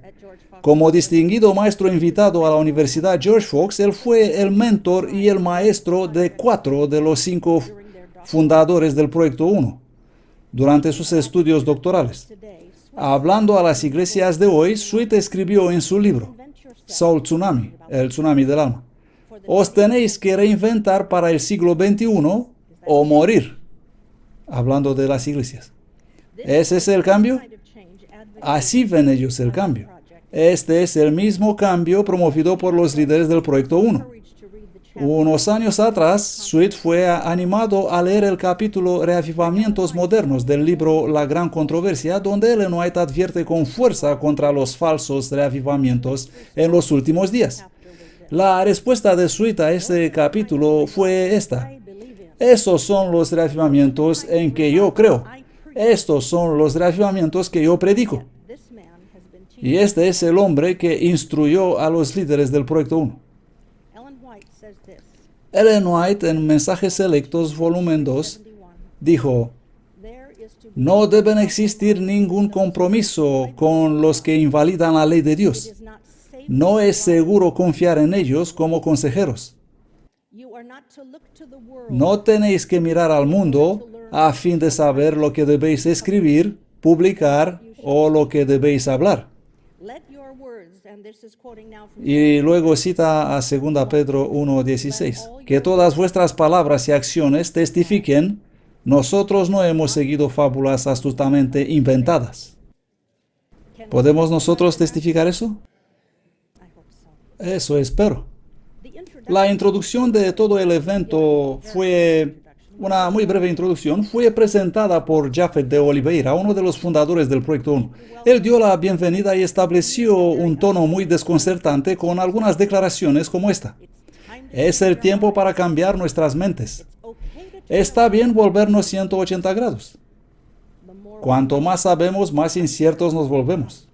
Como distinguido maestro invitado a la Universidad George Fox, él fue el mentor y el maestro de 4 de los 5 fundadores del Proyecto 1 durante sus estudios doctorales. Hablando a las iglesias de hoy, Sweet escribió en su libro, Soul Tsunami, el tsunami del alma: os tenéis que reinventar para el siglo XXI o morir. Hablando de las iglesias. ¿Ese es el cambio? Así ven ellos el cambio. Este es el mismo cambio promovido por los líderes del Proyecto 1. Unos años atrás, Sweet fue animado a leer el capítulo Reavivamientos Modernos del libro La Gran Controversia, donde Ellen White advierte con fuerza contra los falsos reavivamientos en los últimos días. La respuesta de Sweet a este capítulo fue esta: esos son los reavivamientos en que yo creo. Estos son los reavivamientos que yo predico. Y este es el hombre que instruyó a los líderes del Proyecto 1. Ellen White, en Mensajes Selectos, volumen 2, dijo: no deben existir ningún compromiso con los que invalidan la ley de Dios. No es seguro confiar en ellos como consejeros. No tenéis que mirar al mundo a fin de saber lo que debéis escribir, publicar o lo que debéis hablar. Y luego cita a 2 Pedro 1:16, que todas vuestras palabras y acciones testifiquen, nosotros no hemos seguido fábulas astutamente inventadas. ¿Podemos nosotros testificar eso? Eso espero. La introducción de todo el evento fue una muy breve introducción. Fue presentada por Japhet de Oliveira, uno de los fundadores del Proyecto 1. Él dio la bienvenida y estableció un tono muy desconcertante con algunas declaraciones como esta: es el tiempo para cambiar nuestras mentes. Está bien volvernos 180 grados. Cuanto más sabemos, más inciertos nos volvemos.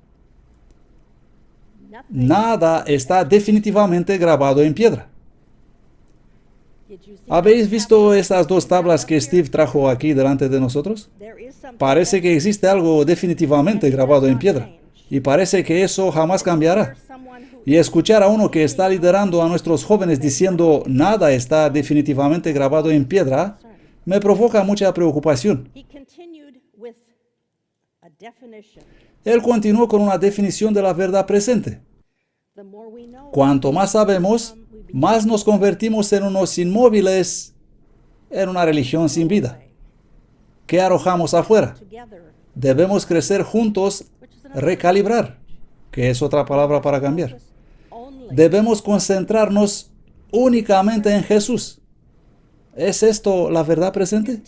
Nada está definitivamente grabado en piedra. ¿Habéis visto estas 2 tablas que Steve trajo aquí delante de nosotros? Parece que existe algo definitivamente grabado en piedra. Y parece que eso jamás cambiará. Y escuchar a uno que está liderando a nuestros jóvenes diciendo nada está definitivamente grabado en piedra, me provoca mucha preocupación. Él continuó con una definición de la verdad presente. Cuanto más sabemos, más nos convertimos en unos inmóviles, en una religión sin vida. ¿Qué arrojamos afuera? Debemos crecer juntos, recalibrar, que es otra palabra para cambiar. Debemos concentrarnos únicamente en Jesús. ¿Es esto la verdad presente?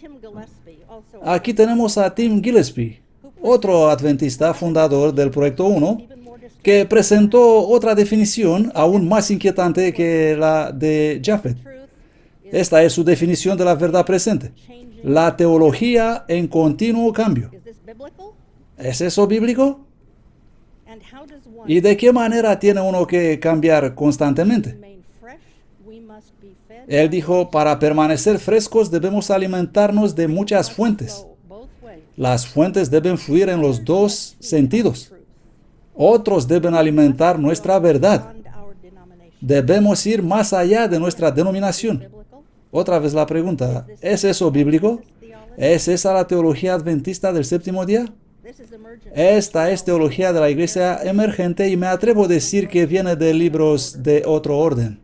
Aquí tenemos a Tim Gillespie, otro adventista fundador del Proyecto 1, que presentó otra definición aún más inquietante que la de Japheth. Esta es su definición de la verdad presente: la teología en continuo cambio. ¿Es eso bíblico? ¿Y de qué manera tiene uno que cambiar constantemente? Él dijo, para permanecer frescos debemos alimentarnos de muchas fuentes. Las fuentes deben fluir en los dos sentidos. Otros deben alimentar nuestra verdad. Debemos ir más allá de nuestra denominación. Otra vez la pregunta, ¿es eso bíblico? ¿Es esa la teología adventista del séptimo día? Esta es teología de la iglesia emergente y me atrevo a decir que viene de libros de otro orden.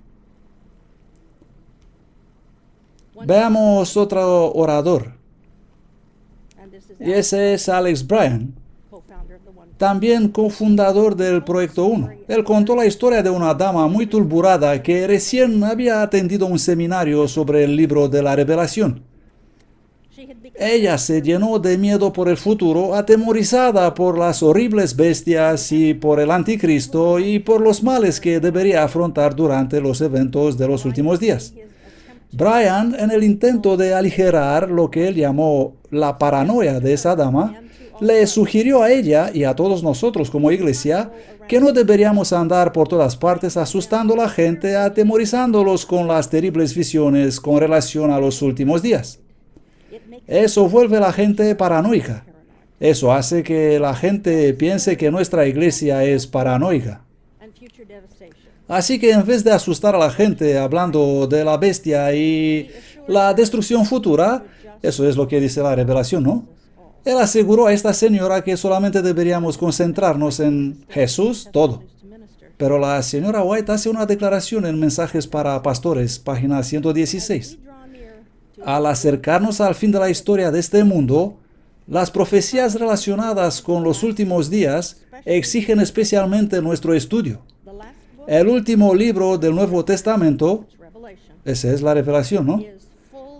Veamos otro orador. Y ese es Alex Bryan, también cofundador del Proyecto 1. Él contó la historia de una dama muy turburada que recién había atendido un seminario sobre el libro de la Revelación. Ella se llenó de miedo por el futuro, atemorizada por las horribles bestias y por el anticristo y por los males que debería afrontar durante los eventos de los últimos días. Bryan, en el intento de aligerar lo que él llamó la paranoia de esa dama, le sugirió a ella y a todos nosotros como iglesia que no deberíamos andar por todas partes asustando a la gente, atemorizándolos con las terribles visiones con relación a los últimos días. Eso vuelve a la gente paranoica. Eso hace que la gente piense que nuestra iglesia es paranoica. Así que en vez de asustar a la gente hablando de la bestia y la destrucción futura, eso es lo que dice la Revelación, ¿no? Él aseguró a esta señora que solamente deberíamos concentrarnos en Jesús, todo. Pero la señora White hace una declaración en Mensajes para Pastores, página 116. Al acercarnos al fin de la historia de este mundo, las profecías relacionadas con los últimos días exigen especialmente nuestro estudio. El último libro del Nuevo Testamento, esa es la Revelación, ¿no?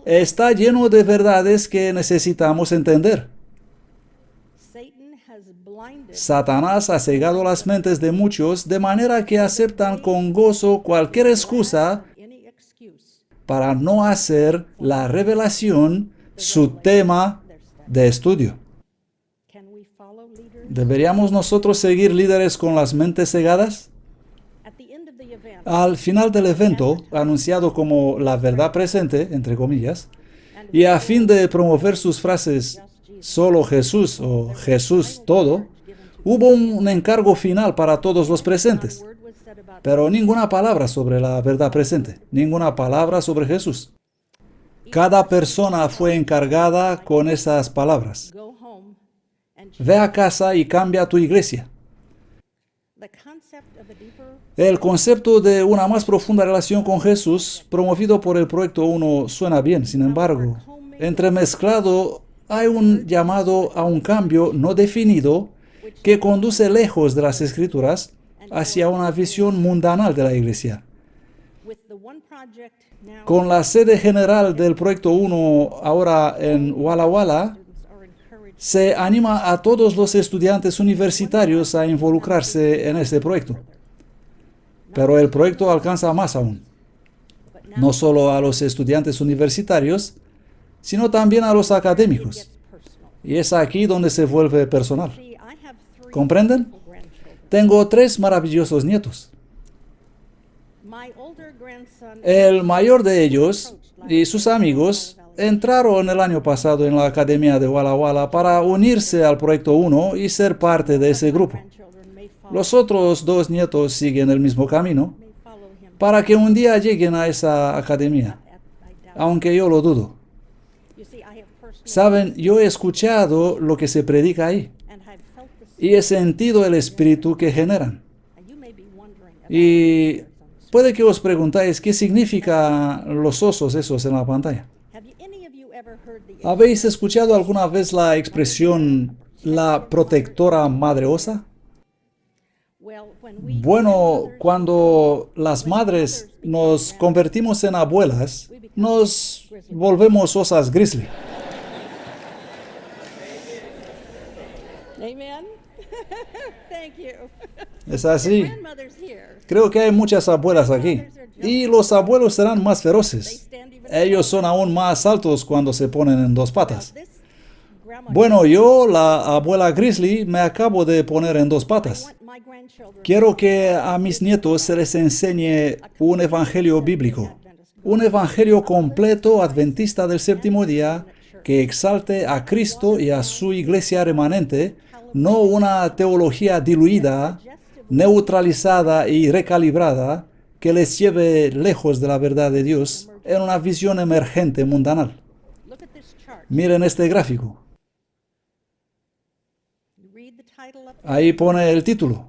Está lleno de verdades que necesitamos entender. Satanás ha cegado las mentes de muchos de manera que aceptan con gozo cualquier excusa para no hacer la revelación su tema de estudio. ¿Deberíamos nosotros seguir líderes con las mentes cegadas? Al final del evento, anunciado como la verdad presente, entre comillas, y a fin de promover sus frases solo Jesús o Jesús todo, hubo un encargo final para todos los presentes. Pero ninguna palabra sobre la verdad presente, ninguna palabra sobre Jesús. Cada persona fue encargada con esas palabras. Ve a casa y cambia tu iglesia. El concepto de una más profunda relación con Jesús, promovido por el Proyecto 1, suena bien. Sin embargo, entremezclado hay un llamado a un cambio no definido que conduce lejos de las Escrituras hacia una visión mundanal de la iglesia. Con la sede general del Proyecto 1 ahora en Walla Walla, se anima a todos los estudiantes universitarios a involucrarse en este proyecto. Pero el proyecto alcanza más aún. No solo a los estudiantes universitarios, sino también a los académicos. Y es aquí donde se vuelve personal. ¿Comprenden? Tengo 3 maravillosos nietos. El mayor de ellos y sus amigos entraron el año pasado en la Academia de Walla Walla para unirse al Proyecto 1 y ser parte de ese grupo. Los otros 2 nietos siguen el mismo camino para que un día lleguen a esa academia, aunque yo lo dudo. Saben, yo he escuchado lo que se predica ahí y he sentido el espíritu que generan. Y puede que os preguntáis qué significan los osos esos en la pantalla. ¿Habéis escuchado alguna vez la expresión la protectora madre osa? Bueno, cuando las madres nos convertimos en abuelas, nos volvemos osas grizzly. Amen. Thank you. Es así. Grandmother's here. Creo que hay muchas abuelas aquí. Y los abuelos serán más feroces. Ellos son aún más altos cuando se ponen en dos patas. This grandma, Bueno, yo, la abuela Grizzly, me acabo de poner en dos I patas. want my grandchildren Quiero que a mis nietos se les enseñe un evangelio bíblico. Un evangelio completo adventista del séptimo día que exalte a Cristo y a su iglesia remanente, no una teología diluida, neutralizada y recalibrada que les lleve lejos de la verdad de Dios en una visión emergente mundanal. look at this chart. Miren este gráfico. Read the title up Ahí pone el título.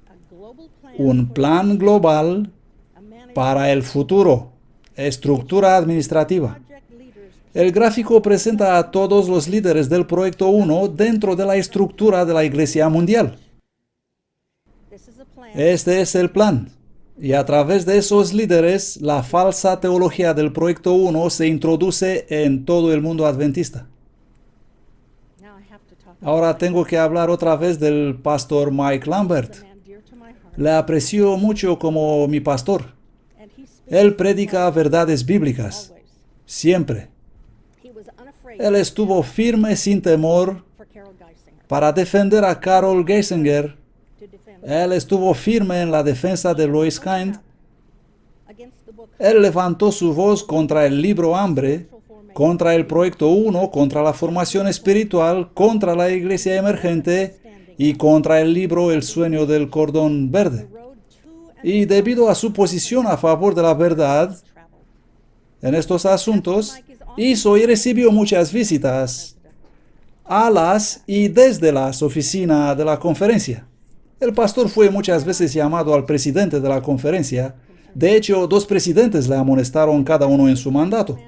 a global plan Un plan global a managed para el futuro. Estructura administrativa. project leaders. El gráfico presenta a todos los líderes del Proyecto 1 dentro de la estructura de la Iglesia Mundial. This is a plan Este es el plan. Y a través de esos líderes, la falsa teología del Proyecto 1 se introduce en todo el mundo adventista. now I have to talk Ahora tengo que hablar otra vez del pastor Mike Lambert. about a man dear to my heart, Le aprecio mucho como mi pastor. and he speaks Él predica verdades bíblicas, always. siempre. He was unafraid Él estuvo firme sin temor for Carol Geisinger para defender a Carol Geisinger. to defend Él estuvo firme en la defensa de Lois Kind. against the book Él levantó su voz contra el libro Hambre, contra el Proyecto 1, contra la formación espiritual, contra la iglesia emergente y contra el libro El sueño del cordón verde. road to and Y debido a su posición a favor de la verdad traveled. en estos asuntos, hizo y recibió muchas visitas a las y desde las oficinas de la conferencia. El pastor fue muchas veces llamado al presidente de la conferencia. De hecho, 2 presidentes le amonestaron cada uno en su mandato.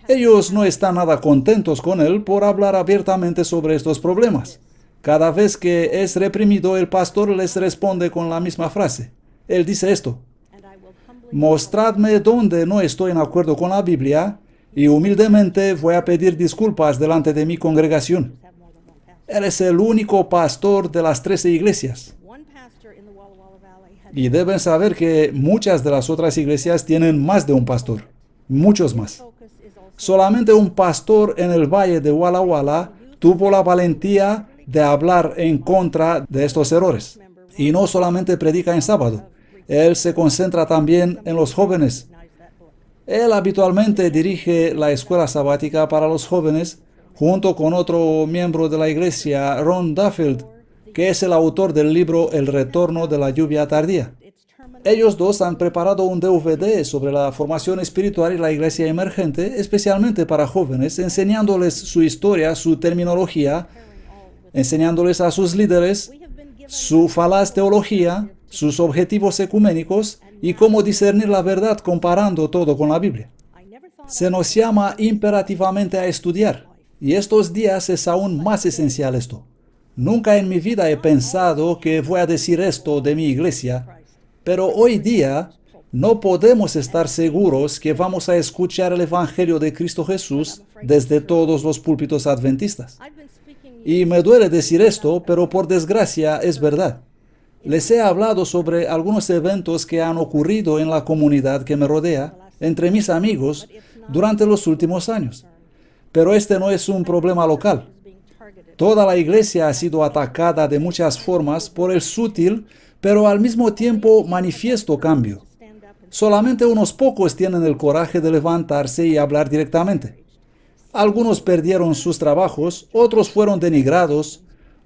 Ellos no están nada contentos con él por hablar abiertamente sobre estos problemas. Cada vez que es reprimido, el pastor les responde con la misma frase. Él dice esto: And I will humbly mostradme dónde no estoy en acuerdo con la Biblia y humildemente voy a pedir disculpas delante de mi congregación. have more than one pastor. Él es el único pastor de las 13 iglesias. One pastor in the Walla Walla Valley had Y deben saber que muchas de las otras iglesias tienen más de un pastor. Muchos más. focus is also Solamente un pastor en el valle de Walla Walla tuvo la valentía de hablar en contra de estos errores. Y no solamente predica en sábado. Él se concentra también en los jóvenes. recognize that book. Él habitualmente dirige la escuela sabática para los jóvenes junto con otro miembro de la iglesia, Ron Duffield, que es el autor del libro El retorno de la lluvia tardía. It's terminal Ellos dos han preparado un DVD sobre la formación espiritual y la iglesia emergente, especialmente para jóvenes, enseñándoles su historia, su terminología, enseñándoles a sus líderes we have been given su falaz teología, sus objetivos ecuménicos y cómo discernir la verdad comparando todo con la Biblia. I never thought Se nos llama imperativamente a estudiar, y estos días es aún más esencial esto. Nunca en mi vida he pensado que voy a decir esto de mi iglesia, pero hoy día no podemos estar seguros que vamos a escuchar el Evangelio de Cristo Jesús desde todos los púlpitos adventistas. I've been speaking Y me duele decir esto, pero por desgracia es verdad. Les he hablado sobre algunos eventos que han ocurrido en la comunidad que me rodea, entre mis amigos, durante los últimos años. Pero este no es un problema local. being targeted. Toda la iglesia ha sido atacada de muchas formas por el sutil, pero al mismo tiempo manifiesto cambio. Stand up and Solamente unos pocos tienen el coraje de levantarse y hablar directamente. Algunos perdieron sus trabajos, otros fueron denigrados,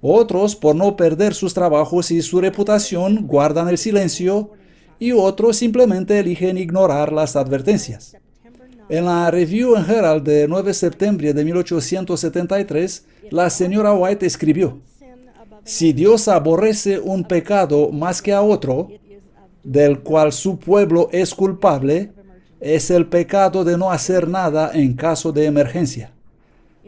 otros, por no perder sus trabajos y su reputación, guardan el silencio, y otros simplemente eligen ignorar las advertencias. September 9th, En la Review and Herald de 9 de septiembre de 1873, la señora White escribió: sin above si Dios aborrece un pecado más que a otro, it is of del cual su pueblo es culpable, es el pecado de no hacer nada en caso de emergencia.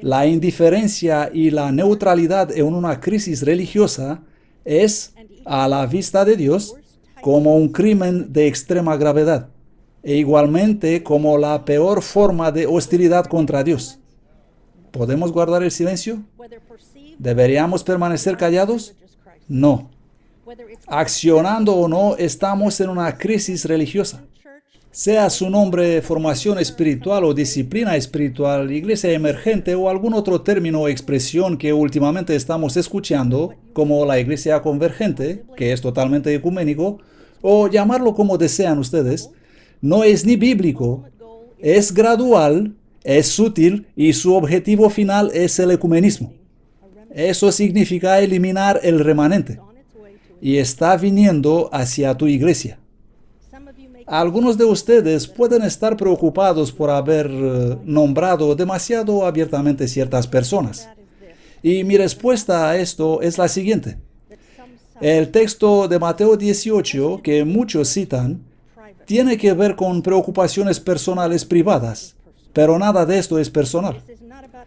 La indiferencia y la neutralidad en una crisis religiosa es, a la vista de Dios, como un crimen de extrema gravedad, e igualmente como la peor forma de hostilidad contra Dios. ¿Podemos guardar el silencio? whether perceived ¿Deberíamos permanecer callados? religious crisis, No. whether it's Accionando o no, estamos en una crisis religiosa. church, Sea su nombre formación espiritual o disciplina espiritual, iglesia emergente o algún otro término o expresión que últimamente estamos escuchando, como la iglesia convergente, que es totalmente ecuménico, o llamarlo como desean ustedes, no es ni bíblico, goal es gradual, es sutil y su objetivo final es el ecumenismo. Eso significa eliminar el remanente on its way to y está viniendo hacia tu iglesia. some of you may Algunos de ustedes pueden estar preocupados por haber nombrado demasiado abiertamente ciertas personas. that is this, Y mi respuesta a esto es la siguiente. that some sound El texto de Mateo 18, que muchos citan, private. tiene que ver con preocupaciones personales privadas, pero nada de esto es personal. This is not about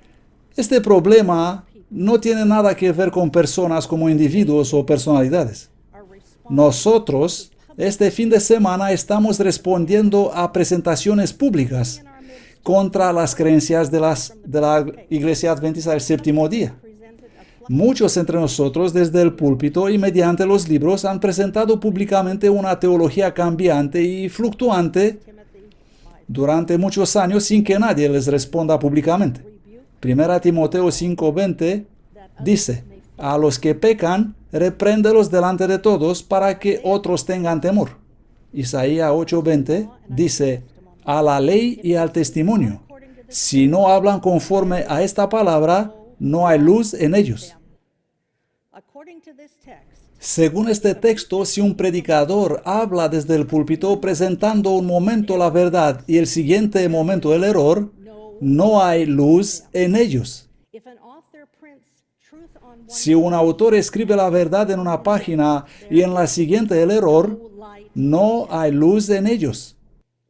Este problema no tiene nada que ver con personas como individuos o personalidades. our response Nosotros, este fin de semana, estamos respondiendo a presentaciones públicas in our midst contra las creencias de la Iglesia Adventista del Séptimo Día. presented a Muchos entre nosotros desde el púlpito y mediante los libros han presentado públicamente una teología cambiante y fluctuante Timothy by durante muchos años sin que nadie les responda públicamente. rebuke 1 Timoteo 5:20 dice, a los que pecan, repréndelos delante de todos para que otros tengan temor. Isaías 8:20 dice, a la ley y al testimonio. Si no hablan conforme a esta palabra, no hay luz en ellos. according to this text, Según este texto, si un predicador habla desde el púlpito presentando un momento la verdad y el siguiente momento el error, no hay luz en ellos. if an author prints truth on one Si un autor escribe la verdad en una página y en la siguiente el error, light, no hay luz en ellos.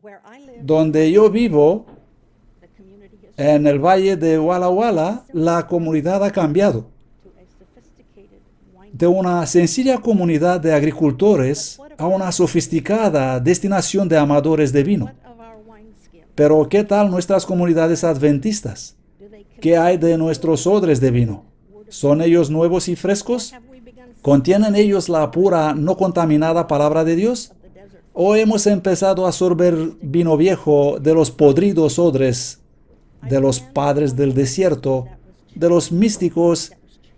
where I live, Donde yo vivo, the community has en el valle de Walla Walla, la comunidad ha cambiado. to a sophisticated wine. De una sencilla comunidad de agricultores a una sofisticada destinación de amadores de vino. What of our wineskin? Pero ¿qué tal nuestras comunidades adventistas? Do they ¿Qué hay de nuestros odres de vino? ¿Son ellos nuevos y frescos? have we begun ¿Contienen ellos la pura, no contaminada palabra de Dios? the desert? ¿O hemos empezado a sorber vino viejo de los podridos odres, de los padres del desierto, de los místicos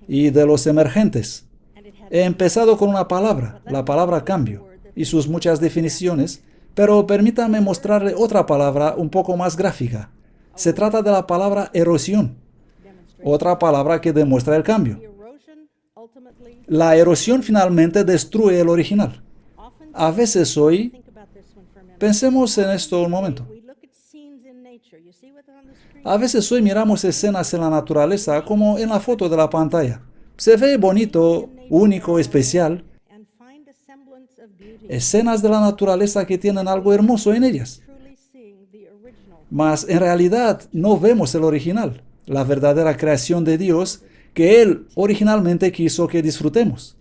y de los emergentes? And it had He empezado con una palabra, la palabra cambio, y sus muchas definiciones, pero permítanme mostrarle otra palabra un poco más gráfica. Se trata de la palabra erosión, demonstrated. otra palabra que demuestra el cambio. The erosion ultimately La erosión finalmente destruye el original. often A veces hoy, think about this one for a minute. pensemos en esto un momento. We look at scenes in nature. You see what's on the screen? A veces hoy miramos escenas en la naturaleza como en la foto de la pantalla. Se ve bonito, único, especial. And find a semblance of beauty. Escenas de la naturaleza que tienen algo hermoso en ellas. Truly seeing the original. Mas en realidad no vemos el original, la verdadera creación de Dios que Él originalmente quiso que disfrutemos.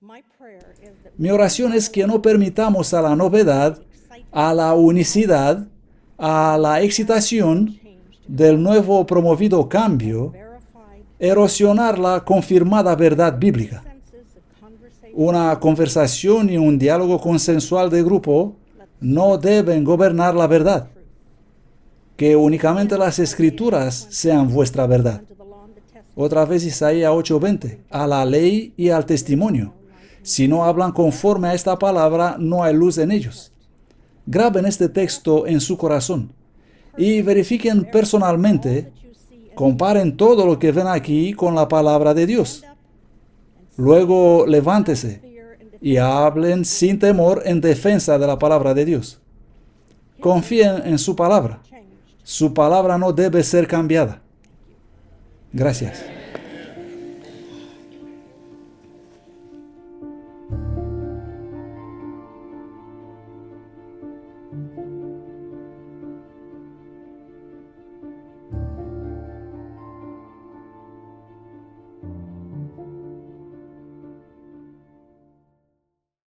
My prayer is that Mi oración es que no permitamos a la novedad, a la unicidad, a la excitación del nuevo promovido cambio, verified erosionar la confirmada verdad bíblica. senses of conversation Una conversación y un diálogo consensual de grupo no deben gobernar la verdad. Que únicamente las escrituras sean vuestra verdad. to the law and the testament. Otra vez Isaías 8:20, a la ley y al testimonio. Si no hablan conforme a esta palabra, no hay luz en ellos. Graben este texto en su corazón y verifiquen personalmente, That you see comparen todo lo que ven aquí con la palabra de Dios. Luego levántese fear and y hablen sin temor en defensa de la palabra de Dios. Confíen en su palabra. changed. Su palabra no debe ser cambiada. Gracias.